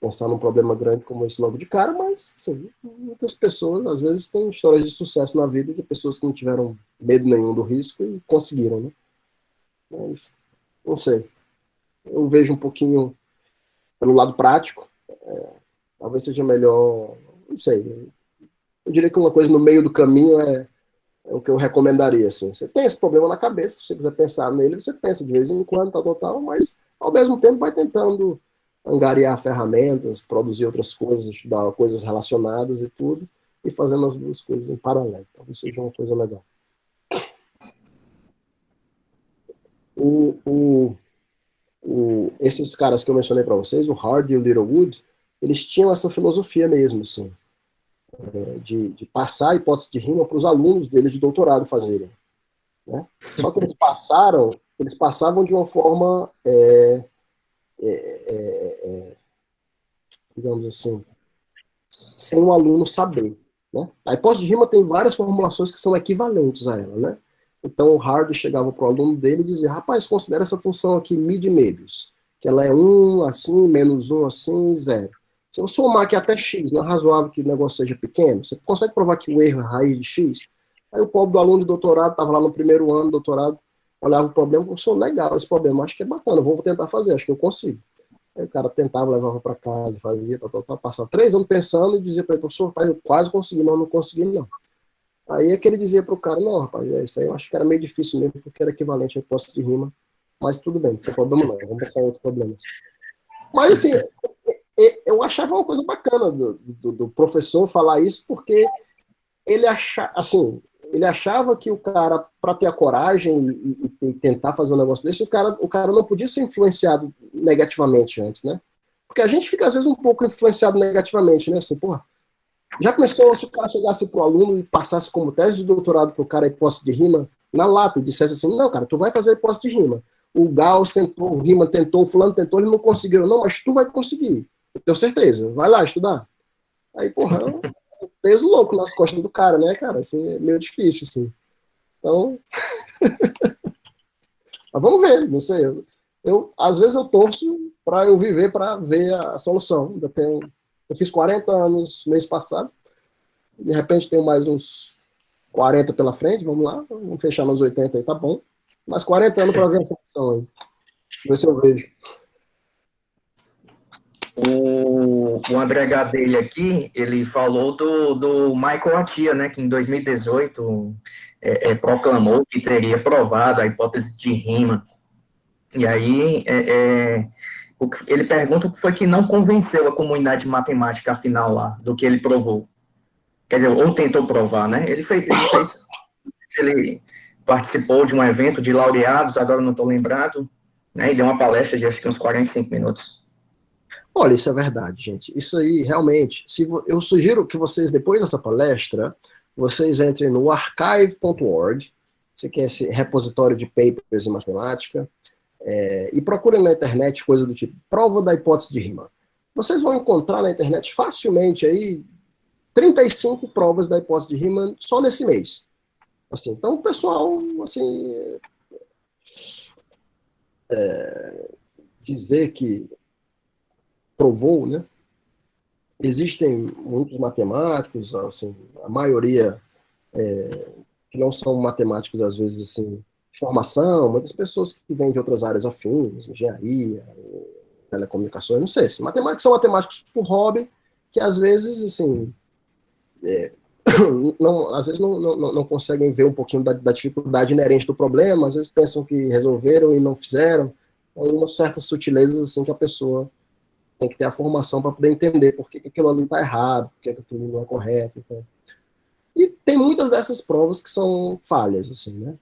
pensar num problema grande como esse logo de cara, mas assim, muitas pessoas, às vezes, têm histórias de sucesso na vida de pessoas que não tiveram medo nenhum do risco e conseguiram, né? Mas, não sei, eu vejo um pouquinho pelo lado prático, talvez seja melhor, não sei, eu diria que uma coisa no meio do caminho é o que eu recomendaria, assim. Você tem esse problema na cabeça, se você quiser pensar nele, você pensa de vez em quando, tal, mas ao mesmo tempo vai tentando angariar ferramentas, produzir outras coisas, estudar coisas relacionadas e tudo, e fazendo as duas coisas em paralelo. Talvez seja uma coisa legal. O esses caras que eu mencionei para vocês, o Hard e o Littlewood, eles tinham essa filosofia mesmo, assim, de passar a hipótese de rima para os alunos deles de doutorado fazerem, né? Só que eles passavam de uma forma, digamos assim, sem o aluno saber, né? A hipótese de rima tem várias formulações que são equivalentes a ela, né? Então o Hardy chegava para o aluno dele e dizia, rapaz, considera essa função aqui mid-médios, que ela é 1 assim, menos 1 assim, 0. Se eu somar aqui até x, não é razoável que o negócio seja pequeno? Você consegue provar que o erro é raiz de x? Aí o pobre do aluno de doutorado estava lá no primeiro ano do doutorado, olhava o problema, professor, legal esse problema, acho que é bacana, vou tentar fazer, acho que eu consigo. Aí o cara tentava, levava para casa, fazia, passava 3 anos pensando e dizia para ele, professor, rapaz, eu quase consegui, mas não consegui não. Aí é que ele dizia para o cara, não, rapaz, isso aí eu acho que era meio difícil mesmo, porque era equivalente a hipótese de rima, mas tudo bem, não tem problema não, vamos pensar em outros problemas. Mas assim, eu achava uma coisa bacana do professor falar isso, porque ele achava que o cara, para ter a coragem e tentar fazer um negócio desse, o cara não podia ser influenciado negativamente antes, né? Porque a gente fica, às vezes, um pouco influenciado negativamente, né? Assim, porra, já pensou se o cara chegasse pro aluno e passasse como tese de doutorado pro cara a hipótese de rima na lata e dissesse assim, não, cara, tu vai fazer a hipótese de rima. O Gauss tentou, o Riemann tentou, o fulano tentou, eles não conseguiram. Não, mas tu vai conseguir. Eu tenho certeza. Vai lá estudar. Aí, porra, é um peso louco nas costas do cara, né, cara? Assim, é meio difícil, assim. Então, mas vamos ver, não sei. Às vezes eu torço para eu viver para ver a solução. Eu fiz 40 anos mês passado, de repente tenho mais uns 40 pela frente, vamos lá, vamos fechar nos 80 aí, tá bom. Mais 40 anos para ver a solução aí. Ver se eu vejo. O André Gadelha aqui, ele falou do Michael Attia, né, que em 2018 proclamou que teria provado a hipótese de Riemann. E aí ele pergunta o que foi que não convenceu a comunidade matemática afinal lá, do que ele provou. Quer dizer, ou tentou provar, né? Ele participou de um evento de laureados, agora não estou lembrado, né? E deu uma palestra de acho que uns 45 minutos. Olha, isso é verdade, gente. Isso aí, realmente, eu sugiro que vocês, depois dessa palestra, vocês entrem no archive.org, você quer esse repositório de papers em matemática, e procurem na internet coisa do tipo prova da hipótese de Riemann. Vocês vão encontrar na internet facilmente aí 35 provas da hipótese de Riemann só nesse mês. Assim, então, o pessoal, assim, dizer que provou, né? Existem muitos matemáticos, assim, a maioria que não são matemáticos, às vezes, assim, de formação, muitas pessoas que vêm de outras áreas afins, engenharia, telecomunicações, não sei, assim, matemáticos são matemáticos por hobby, que às vezes, assim, às vezes não conseguem ver um pouquinho da dificuldade inerente do problema, às vezes pensam que resolveram e não fizeram, umas certas sutilezas, assim, que a pessoa tem que ter a formação para poder entender por que aquilo ali está errado, por que aquilo não é correto. Então. E tem muitas dessas provas que são falhas, assim, né?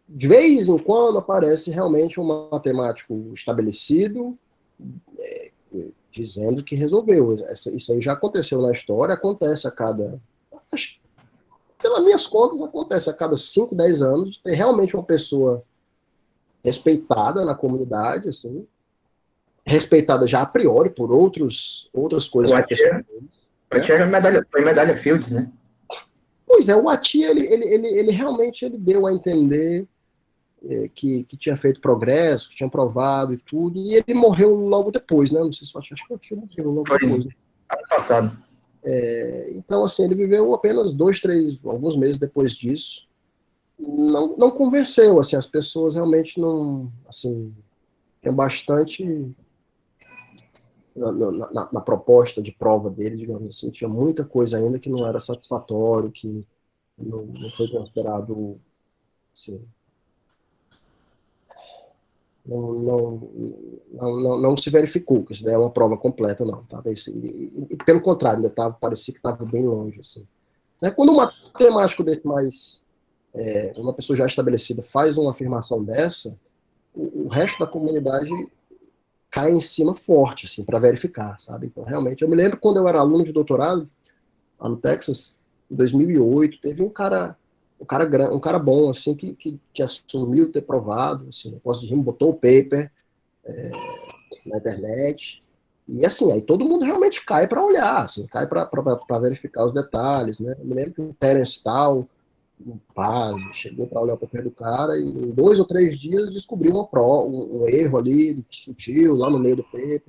De vez em quando aparece realmente um matemático estabelecido dizendo que resolveu. Isso aí já aconteceu na história, acontece a cada... Pelas minhas contas, acontece a cada 5, 10 anos, de ter realmente uma pessoa respeitada na comunidade, assim, respeitada já a priori por outras coisas que a pessoa fez. Foi medalha Fields, né? Pois é, o Attia, ele realmente ele deu a entender que tinha feito progresso, que tinha provado e tudo, e ele morreu logo depois, né? Não sei se eu acho que o Attia morreu logo depois. Né? Ano passado. Então, assim, ele viveu apenas 2, 3, alguns meses depois disso. Não convenceu, assim, as pessoas realmente não, assim, tem bastante... Na proposta de prova dele, digamos assim, tinha muita coisa ainda que não era satisfatório, que não foi considerado, assim, não se verificou que isso daí é uma prova completa, não. Tá? E pelo contrário, ainda parecia que estava bem longe. Assim. Quando um matemático desse mais, uma pessoa já estabelecida faz uma afirmação dessa, o resto da comunidade cai em cima forte, assim, para verificar, sabe? Então, realmente, eu me lembro quando eu era aluno de doutorado, lá no Texas, em 2008, teve um cara bom, assim, que assumiu ter provado, assim, negócio de rimo, botou o paper na internet, e assim, aí todo mundo realmente cai para olhar, assim, cai para verificar os detalhes, né? Eu me lembro que o Terence Tal, um padre, chegou para olhar o papel do cara e em 2 ou 3 dias descobriu um erro ali, sutil, lá no meio do paper,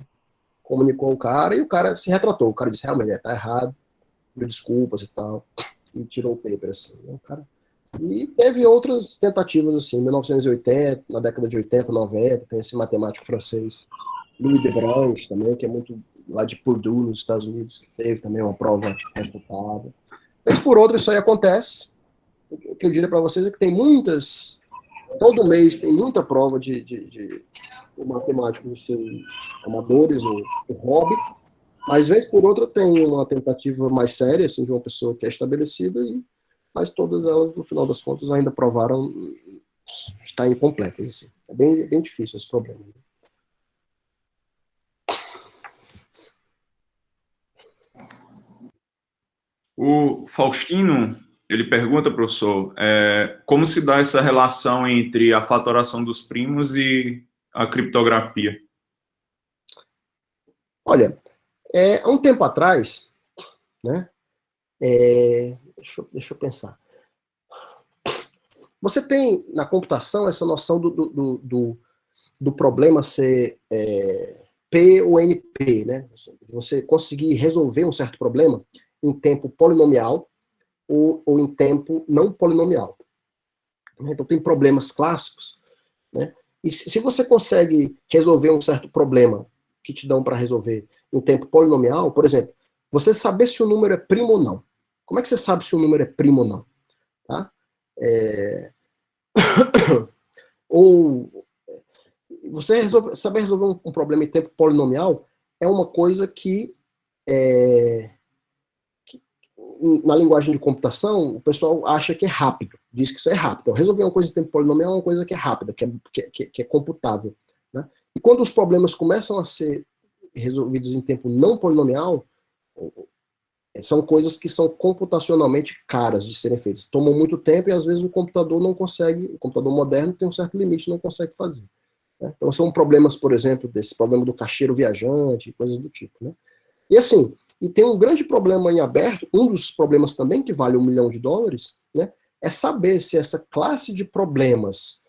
comunicou o cara e o cara se retratou. O cara disse, realmente, tá errado, pediu desculpas e tal, e tirou o paper, assim. Né, o cara... E teve outras tentativas, assim, em 1980, na década de 80, 90, tem esse matemático francês, Louis de Branche, também, que é muito lá de Purdue, nos Estados Unidos, que teve também uma prova refutada. Mas por outro, isso aí acontece. O que eu diria para vocês é que tem muitas, todo mês tem muita prova de matemáticos amadores, o hobby, mas vez por outra tem uma tentativa mais séria, assim, de uma pessoa que é estabelecida, mas todas elas, no final das contas, ainda provaram estar incompletas. Assim. É bem difícil esse problema. O Faustino, ele pergunta, professor, como se dá essa relação entre a fatoração dos primos e a criptografia? Olha, há um tempo atrás, né, deixa eu pensar. Você tem na computação essa noção do problema ser P ou NP, né? Você conseguir resolver um certo problema em tempo polinomial ou em tempo não polinomial. Então tem problemas clássicos, né? E se você consegue resolver um certo problema que te dão para resolver em tempo polinomial, por exemplo, você saber se o número é primo ou não. Como é que você sabe se o número é primo ou não? Tá? Ou você saber resolver um problema em tempo polinomial é uma coisa que na linguagem de computação, o pessoal acha que é rápido, diz que isso é rápido. Então, resolver uma coisa em tempo polinomial é uma coisa que é rápida, que é computável. Né? E quando os problemas começam a ser resolvidos em tempo não polinomial, são coisas que são computacionalmente caras de serem feitas. Tomam muito tempo e às vezes o computador não consegue, o computador moderno tem um certo limite, não consegue fazer. Né? Então são problemas, por exemplo, desse problema do caixeiro viajante, coisas do tipo. Né? E assim, e tem um grande problema em aberto, um dos problemas também que vale $1 milhão, né, é saber se essa classe de problemas,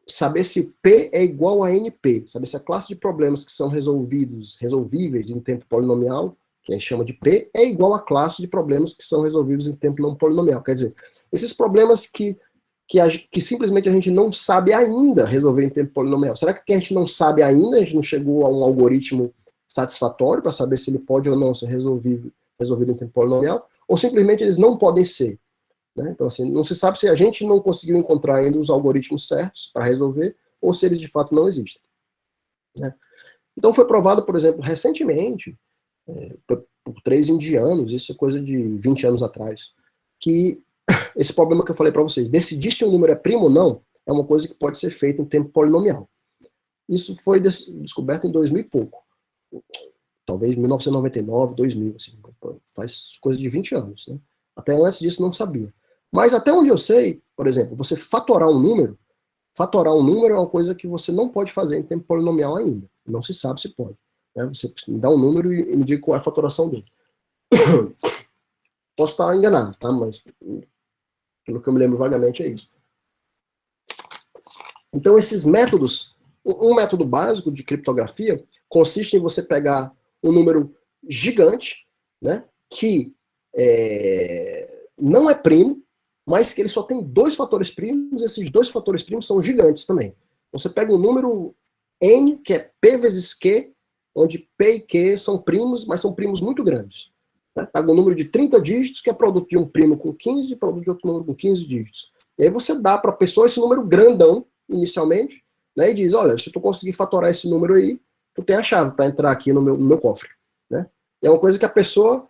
saber se P é igual a NP, saber se a classe de problemas que são resolvíveis em tempo polinomial, que a gente chama de P, é igual à classe de problemas que são resolvíveis em tempo não polinomial. Quer dizer, esses problemas que simplesmente a gente não sabe ainda resolver em tempo polinomial. Será que a gente não sabe ainda, a gente não chegou a um algoritmo satisfatório para saber se ele pode ou não ser resolvido em tempo polinomial, ou simplesmente eles não podem ser. Né? Então, assim, não se sabe se a gente não conseguiu encontrar ainda os algoritmos certos para resolver, ou se eles de fato não existem. Né? Então foi provado, por exemplo, recentemente, por 3 indianos, isso é coisa de 20 anos atrás, que esse problema que eu falei para vocês, decidir se um número é primo ou não, é uma coisa que pode ser feita em tempo polinomial. Isso foi descoberto em 2000 e pouco. Talvez 1999, 2000, assim, faz coisa de 20 anos. Né? Até antes disso não sabia. Mas até onde eu sei, por exemplo, você fatorar um número é uma coisa que você não pode fazer em tempo polinomial ainda. Não se sabe se pode. Né? Você me dá um número e me diga qual é a fatoração dele. Posso estar enganado, tá? Mas pelo que eu me lembro vagamente é isso. Então esses métodos, um método básico de criptografia consiste em você pegar um número gigante, né, que não é primo, mas que ele só tem 2 fatores primos, esses 2 fatores primos são gigantes também. Você pega um número n, que é p vezes q, onde p e q são primos, mas são primos muito grandes. Né? Pega um número de 30 dígitos, que é produto de um primo com 15 e produto de outro número com 15 dígitos. E aí você dá para a pessoa esse número grandão, inicialmente, né, e diz, olha, se tu conseguir fatorar esse número aí, tu tem a chave para entrar aqui no meu cofre. Né? E é uma coisa que a pessoa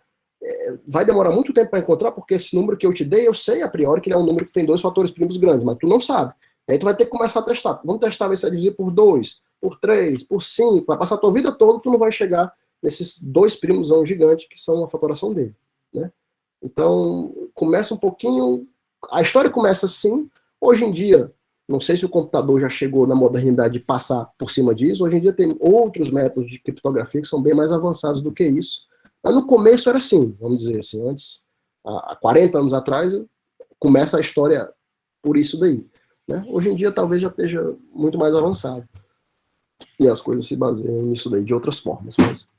vai demorar muito tempo para encontrar, porque esse número que eu te dei, eu sei a priori que ele é um número que tem 2 fatores primos grandes, mas tu não sabe. Aí tu vai ter que começar a testar. Vamos testar, ver se é dividir por 2. por 3, por 5, vai passar a tua vida toda, tu não vai chegar nesses 2 primos gigantes que são a fatoração dele, né? Então, começa um pouquinho, a história começa assim, hoje em dia, não sei se o computador já chegou na modernidade de passar por cima disso, hoje em dia tem outros métodos de criptografia que são bem mais avançados do que isso, mas no começo era assim, vamos dizer assim, antes, há 40 anos atrás, começa a história por isso daí, né? Hoje em dia talvez já esteja muito mais avançado, e as coisas se baseiam nisso daí de outras formas, mas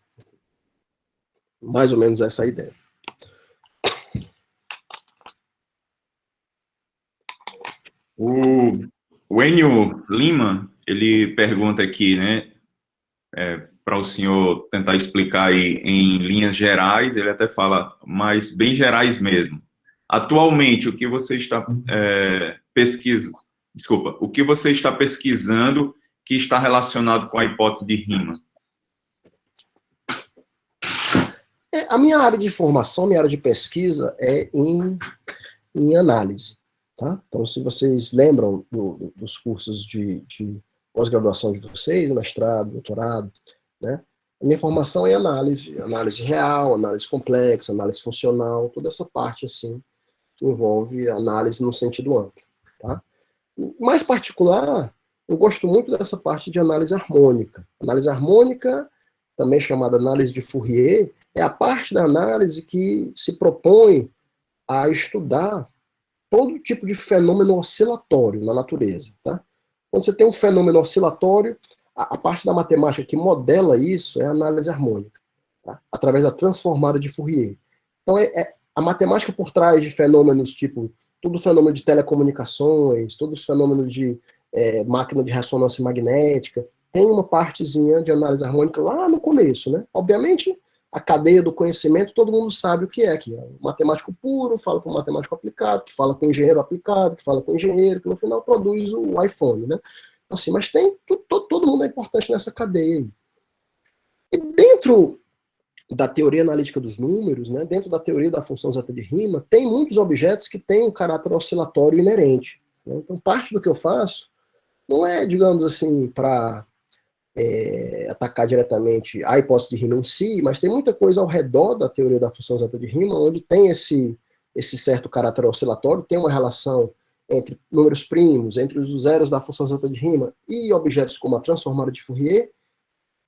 mais ou menos essa é a ideia. O Enio Lima, ele pergunta aqui, né, para o senhor tentar explicar aí em linhas gerais, ele até fala, mas bem gerais mesmo. Atualmente, o que você está o que você está pesquisando que está relacionado com a hipótese de rima? A minha área de formação, minha área de pesquisa é em análise. Tá? Então, se vocês lembram dos cursos de pós-graduação de vocês, mestrado, doutorado, né? A minha formação é análise real, análise complexa, análise funcional, toda essa parte assim, que envolve análise no sentido amplo. Tá? Mais particular, eu gosto muito dessa parte de análise harmônica. Análise harmônica, também chamada análise de Fourier, é a parte da análise que se propõe a estudar todo tipo de fenômeno oscilatório na natureza. Tá? Quando você tem um fenômeno oscilatório, a parte da matemática que modela isso é a análise harmônica, tá? Através da transformada de Fourier. Então, a matemática por trás de fenômenos tipo, todo fenômeno de telecomunicações, todo fenômeno de máquina de ressonância magnética, tem uma partezinha de análise harmônica lá no começo, né? Obviamente, a cadeia do conhecimento, todo mundo sabe o que é. Que é o matemático puro fala com o matemático aplicado, que fala com o engenheiro aplicado, que fala com o engenheiro, que no final produz o iPhone, né? Assim, mas tem todo mundo é importante nessa cadeia aí. E dentro da teoria analítica dos números, né, dentro da teoria da função zeta de Riemann, tem muitos objetos que têm um caráter oscilatório inerente. Né? Então, parte do que eu faço não é, digamos assim, para atacar diretamente a hipótese de Riemann em si, mas tem muita coisa ao redor da teoria da função zeta de Riemann, onde tem esse certo caráter oscilatório, tem uma relação entre números primos, entre os zeros da função zeta de Riemann e objetos como a transformada de Fourier,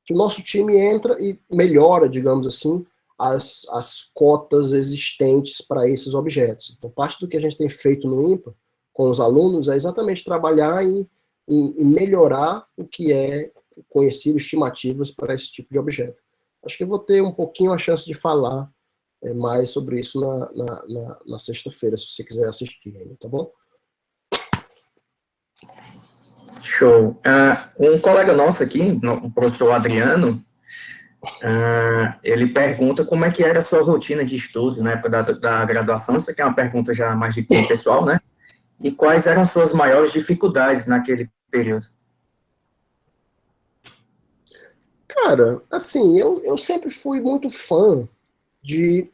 que o nosso time entra e melhora, digamos assim, as cotas existentes para esses objetos. Então, parte do que a gente tem feito no IMPA com os alunos é exatamente trabalhar em melhorar o que é conhecido, estimativas para esse tipo de objeto. Acho que eu vou ter um pouquinho a chance de falar mais sobre isso na sexta-feira, se você quiser assistir ainda, tá bom? Show. Um colega nosso aqui, o professor Adriano, ele pergunta como é que era a sua rotina de estudos na época da graduação. Isso aqui é uma pergunta já mais de cunho pessoal, né? E quais eram suas maiores dificuldades naquele período? Cara, assim, eu sempre fui muito fã de...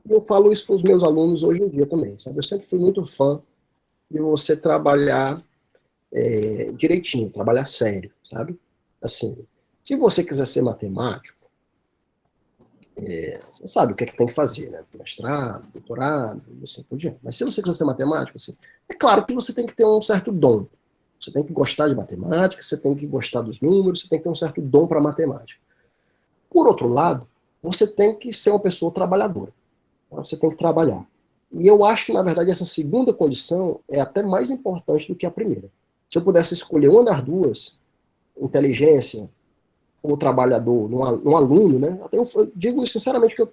Eu falo isso para os meus alunos hoje em dia também, sabe? Eu sempre fui muito fã de você trabalhar direitinho, trabalhar sério, sabe? Assim, se você quiser ser matemático, você sabe o que é que tem que fazer, né? Mestrado, doutorado, e assim por diante. Mas se você quiser ser matemático, assim, é claro que você tem que ter um certo dom. Você tem que gostar de matemática, você tem que gostar dos números, você tem que ter um certo dom para matemática. Por outro lado, você tem que ser uma pessoa trabalhadora. Você tem que trabalhar. E eu acho que, na verdade, essa segunda condição é até mais importante do que a primeira. Se eu pudesse escolher uma das duas, inteligência como trabalhador, num aluno, né? Eu digo sinceramente que eu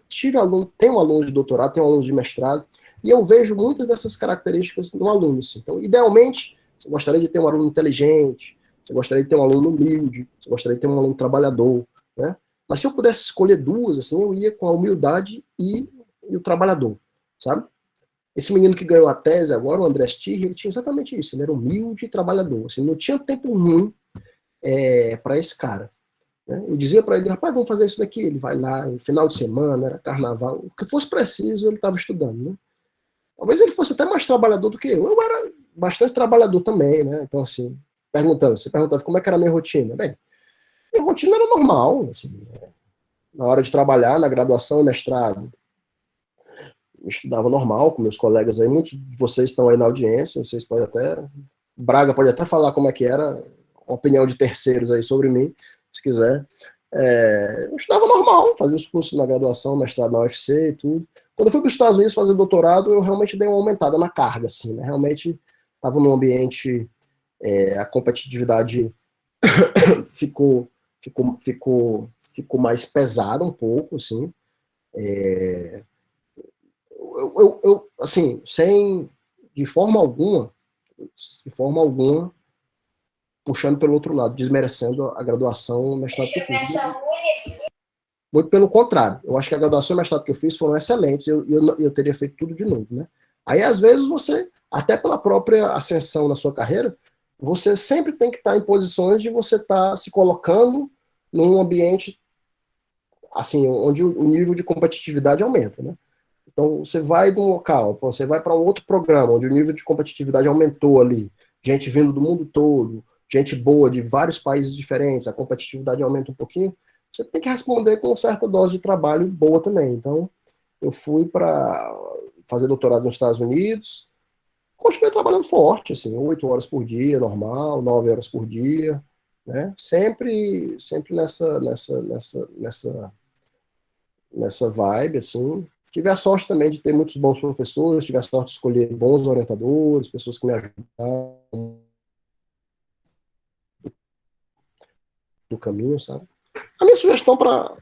tenho alunos de doutorado, tenho alunos de mestrado, e eu vejo muitas dessas características no aluno. Assim. Então, idealmente, você gostaria de ter um aluno inteligente, você gostaria de ter um aluno humilde, você gostaria de ter um aluno trabalhador, né? Mas se eu pudesse escolher duas, assim, eu ia com a humildade e o trabalhador, sabe? Esse menino que ganhou a tese agora, o André Stirr, ele tinha exatamente isso, ele era humilde e trabalhador, assim, não tinha tempo ruim para esse cara. Né? Eu dizia para ele, rapaz, vamos fazer isso daqui, ele vai lá, no final de semana, era carnaval, o que fosse preciso, ele estava estudando, né? Talvez ele fosse até mais trabalhador do que eu era bastante trabalhador também, né? Então, assim, Você perguntava como é que era a minha rotina. Bem, minha rotina era normal, assim, na hora de trabalhar, na graduação e mestrado, eu estudava normal com meus colegas aí, muitos de vocês estão aí na audiência, vocês podem até, Braga pode até falar como é que era, a opinião de terceiros aí sobre mim, se quiser. Eu estudava normal, fazia os cursos na graduação, mestrado na UFC e tudo. Quando eu fui para os Estados Unidos fazer doutorado, eu realmente dei uma aumentada na carga, assim, né? Realmente estava num ambiente, a competitividade ficou mais pesada um pouco, assim. Assim, de forma alguma, puxando pelo outro lado, desmerecendo a graduação e mestrado que eu fiz. Muito pelo contrário, eu acho que a graduação e mestrado que eu fiz foram excelentes, e eu teria feito tudo de novo, né? Aí, às vezes, você, até pela própria ascensão na sua carreira, você sempre tem que estar em posições de você estar se colocando num ambiente, assim, onde o nível de competitividade aumenta, né? Então, você vai de um local, você vai para um outro programa, onde o nível de competitividade aumentou ali, gente vindo do mundo todo, gente boa de vários países diferentes, a competitividade aumenta um pouquinho, você tem que responder com uma certa dose de trabalho boa também. Então, eu fui para fazer doutorado nos Estados Unidos, continuei trabalhando forte, assim, 8 horas por dia, normal, 9 horas por dia, né? Sempre nessa vibe, assim. Tive a sorte também de ter muitos bons professores, tive a sorte de escolher bons orientadores, pessoas que me ajudaram no caminho, sabe? A minha sugestão para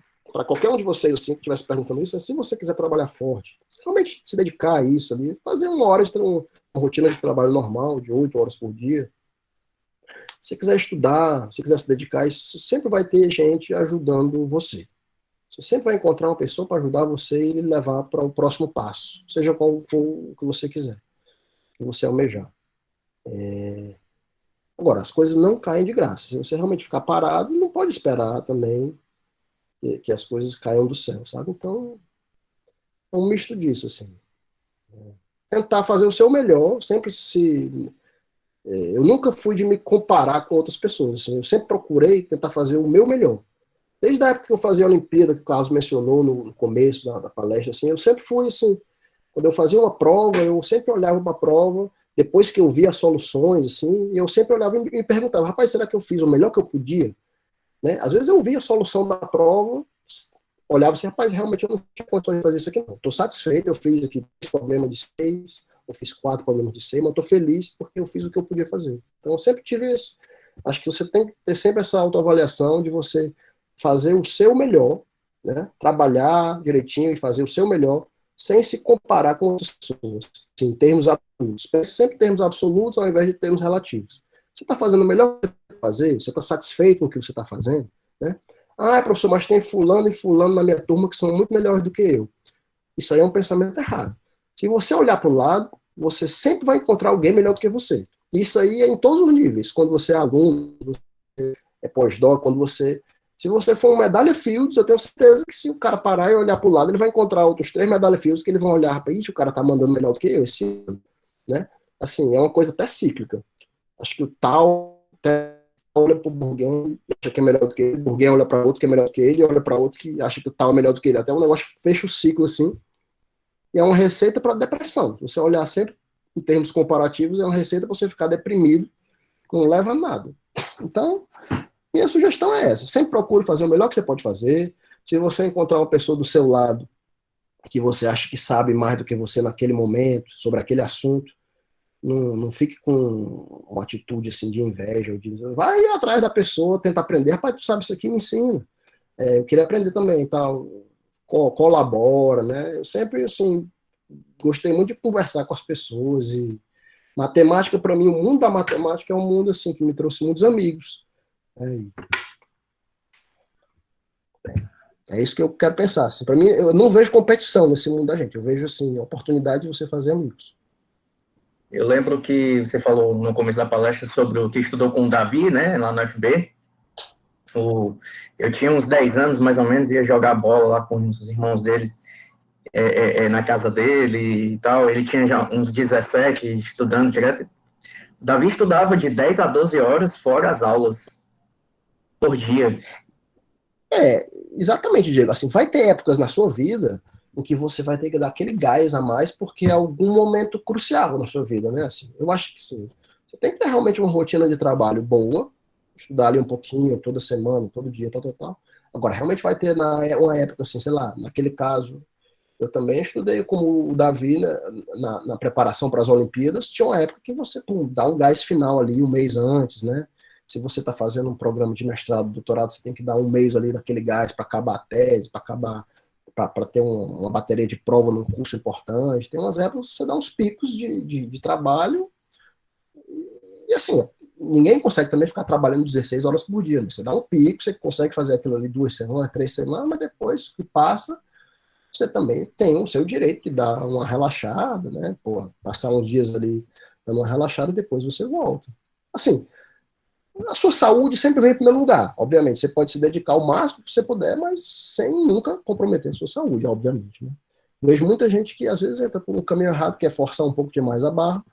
qualquer um de vocês assim, que estivesse perguntando isso é: se você quiser trabalhar forte, se realmente se dedicar a isso ali, fazer uma rotina de trabalho normal, de 8 horas por dia, se quiser estudar, se quiser se dedicar, isso sempre vai ter gente ajudando você. Você sempre vai encontrar uma pessoa para ajudar você e levar para o próximo passo, seja qual for o que você quiser, que você almejar. Agora, as coisas não caem de graça. Se você realmente ficar parado, não pode esperar também que as coisas caiam do céu, sabe? Então, é um misto disso, assim. Tentar fazer o seu melhor, sempre se... Eu nunca fui de me comparar com outras pessoas, assim. Eu sempre procurei tentar fazer o meu melhor. Desde a época que eu fazia a Olimpíada, que o Carlos mencionou no começo da palestra, assim, eu sempre fui assim, quando eu fazia uma prova, eu sempre olhava para a prova, depois que eu via as soluções, assim, eu sempre olhava e me perguntava: rapaz, será que eu fiz o melhor que eu podia? Né? Às vezes eu via a solução da prova, olhava assim: rapaz, realmente eu não tinha condições de fazer isso aqui não. Estou satisfeito, eu fiz aqui 3 problemas de 6, eu fiz 4 problemas de 6, mas estou feliz porque eu fiz o que eu podia fazer. Então eu sempre tive isso. Acho que você tem que ter sempre essa autoavaliação de você fazer o seu melhor, né? Trabalhar direitinho e fazer o seu melhor, sem se comparar com outras pessoas, assim, em termos absolutos. Pense sempre em termos absolutos ao invés de termos relativos. Você está fazendo o melhor que você pode fazer? Você está satisfeito com o que você está fazendo? Né? Ah, professor, mas tem fulano e fulano na minha turma que são muito melhores do que eu. Isso aí é um pensamento errado. Se você olhar para o lado, você sempre vai encontrar alguém melhor do que você. Isso aí é em todos os níveis. Quando você é aluno, você é pós-doc, quando você... Se você for um medalha Fields, eu tenho certeza que se o cara parar e olhar para o lado, ele vai encontrar outros 3 medalha Fields que eles vão olhar para isso, o cara tá mandando melhor do que eu esse ano, né? Assim, é uma coisa até cíclica. Acho que o tal olha para o Burguin, acha que é melhor do que ele, o Burguin olha para outro que é melhor do que ele, olha para outro que acha que o tal é melhor do que ele. Até um negócio que fecha o ciclo assim. E é uma receita para depressão. Se você olhar sempre em termos comparativos, é uma receita para você ficar deprimido, não leva a nada. Então, minha sugestão é essa: sempre procure fazer o melhor que você pode fazer. Se você encontrar uma pessoa do seu lado que você acha que sabe mais do que você naquele momento, sobre aquele assunto, não fique com uma atitude assim de inveja, ou de... vai atrás da pessoa, tenta aprender. Rapaz, tu sabe isso aqui, me ensina. Eu queria aprender também, tal. Colabora, né? Eu sempre, assim, gostei muito de conversar com as pessoas. E matemática, para mim, o mundo da matemática é um mundo, assim, que me trouxe muitos amigos. É isso que eu quero pensar. Assim. Para mim, eu não vejo competição nesse mundo da gente. Eu vejo, assim, a oportunidade de você fazer amigos. Eu lembro que você falou no começo da palestra sobre o que estudou com o Davi, né, lá no FB. Eu tinha uns 10 anos, mais ou menos, ia jogar bola lá com os irmãos dele, na casa dele e tal. Ele tinha já uns 17, estudando direto. Davi estudava de 10 a 12 horas fora as aulas por dia. Exatamente, Diego. Assim, vai ter épocas na sua vida em que você vai ter que dar aquele gás a mais porque é algum momento crucial na sua vida, né? Assim, eu acho que sim. Você tem que ter realmente uma rotina de trabalho boa, estudar ali um pouquinho toda semana, todo dia, tal, tal, tal. Agora, realmente vai ter uma época, assim, sei lá, naquele caso, eu também estudei como o Davi, né, na preparação para as Olimpíadas, tinha uma época que você dá um gás final ali, um mês antes, né? Se você está fazendo um programa de mestrado, doutorado, você tem que dar um mês ali daquele gás para acabar a tese, para acabar, para ter uma bateria de prova num curso importante. Tem umas épocas que você dá uns picos de trabalho e assim, ninguém consegue também ficar trabalhando 16 horas por dia, né? Você dá um pico, você consegue fazer aquilo ali 2 semanas, 3 semanas, mas depois que passa, você também tem o seu direito de dar uma relaxada, né? Pô, passar uns dias ali dando uma relaxada e depois você volta. Assim, a sua saúde sempre vem em primeiro lugar. Obviamente, você pode se dedicar ao máximo que você puder, mas sem nunca comprometer a sua saúde, obviamente. Né? Vejo muita gente que às vezes entra por um caminho errado, quer forçar um pouco demais a barra.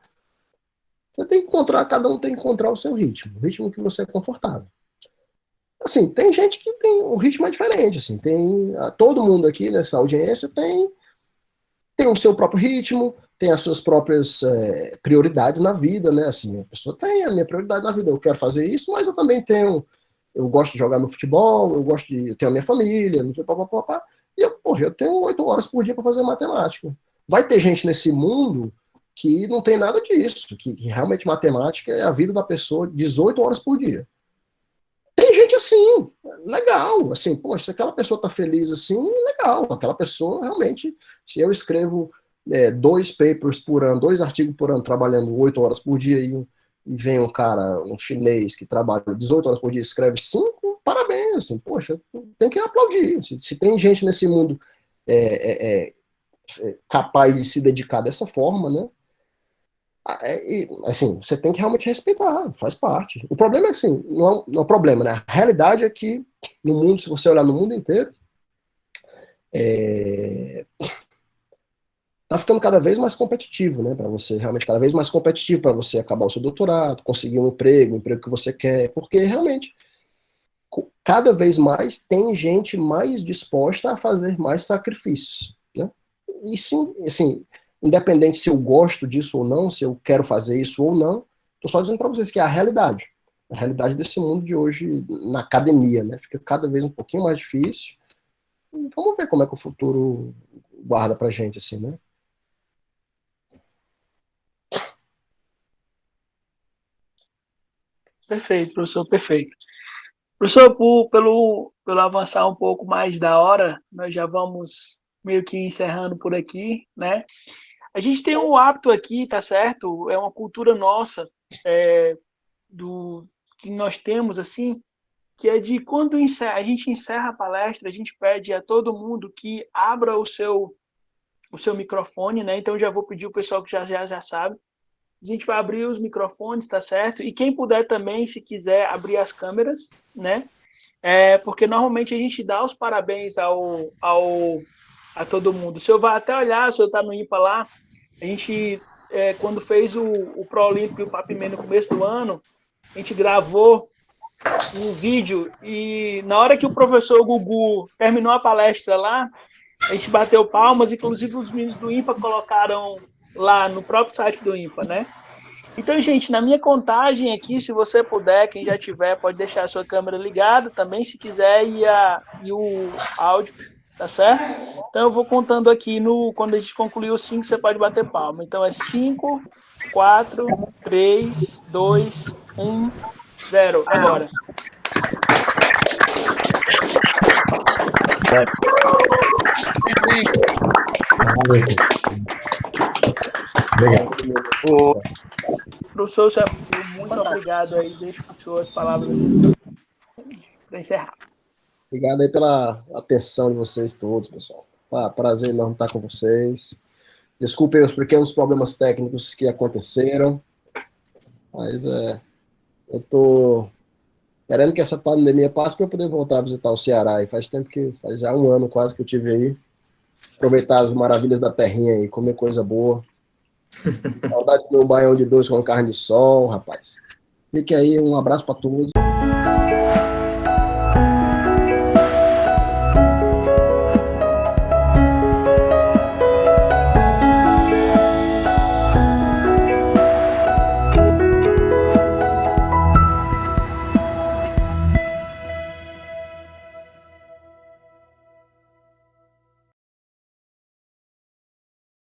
Você tem que encontrar, cada um tem que encontrar o seu ritmo, o ritmo que você é confortável. Assim, tem gente que tem o ritmo é diferente, assim, todo mundo aqui nessa audiência tem o seu próprio ritmo, tem as suas próprias prioridades na vida, né? Assim, a pessoa tem a minha prioridade na vida, eu quero fazer isso, mas eu também eu gosto de jogar meu futebol, eu tenho a minha família, não tenho papapá, e eu tenho 8 horas por dia para fazer matemática. Vai ter gente nesse mundo que não tem nada disso, que realmente matemática é a vida da pessoa 18 horas por dia. Tem gente assim, legal, assim, poxa, se aquela pessoa tá feliz assim, legal, aquela pessoa realmente, se eu escrevo 2 papers por ano, 2 artigos por ano, trabalhando 8 horas por dia, e vem um cara, um chinês, que trabalha 18 horas por dia e escreve 5, parabéns, assim, poxa, tem que aplaudir. Se tem gente nesse mundo capaz de se dedicar dessa forma, né? Assim, você tem que realmente respeitar, faz parte. O problema é que, assim, não é um problema, né? A realidade é que, no mundo, se você olhar no mundo inteiro, tá ficando cada vez mais competitivo, né? Para você, realmente, cada vez mais competitivo para você acabar o seu doutorado, conseguir um emprego que você quer, porque realmente, cada vez mais tem gente mais disposta a fazer mais sacrifícios, né? E sim, assim, independente se eu gosto disso ou não, se eu quero fazer isso ou não, estou só dizendo para vocês que é a realidade desse mundo de hoje na academia, né? Fica cada vez um pouquinho mais difícil. Vamos ver como é que o futuro guarda pra gente, assim, né? Perfeito, professor, perfeito. Professor, pelo avançar um pouco mais da hora, nós já vamos meio que encerrando por aqui, né? A gente tem um hábito aqui, tá certo? É uma cultura nossa, que nós temos, assim, que é de quando a gente encerra a palestra, a gente pede a todo mundo que abra o seu microfone, né? Então, já vou pedir o pessoal que já sabe. A gente vai abrir os microfones, tá certo? E quem puder também, se quiser, abrir as câmeras, né? Porque normalmente a gente dá os parabéns a todo mundo. O senhor vai até olhar, o senhor está no IMPA lá, a gente, quando fez o Pró-Olímpico e o Papimê no começo do ano, a gente gravou um vídeo e na hora que o professor Gugu terminou a palestra lá, a gente bateu palmas, inclusive os meninos do IMPA colocaram lá no próprio site do IMPA, né? Então, gente, na minha contagem aqui, se você puder, quem já tiver, pode deixar a sua câmera ligada também, se quiser, e o áudio, tá certo? Então, eu vou contando aqui, quando a gente concluir os 5, você pode bater palma. Então, é 5, 4, 3, 2, 1, 0. Agora. Obrigado. Professor, muito obrigado aí. Deixo com suas palavras para encerrar. Obrigado aí pela atenção de vocês todos, pessoal. Prazer enorme estar com vocês. Desculpem os pequenos problemas técnicos que aconteceram, mas eu tô querendo que essa pandemia passe para eu poder voltar a visitar o Ceará. E faz já 1 ano quase que eu tive aí. Aproveitar as maravilhas da terrinha e comer coisa boa. Saudade de um baião de dois com carne de sol, rapaz. Fique aí, um abraço para todos.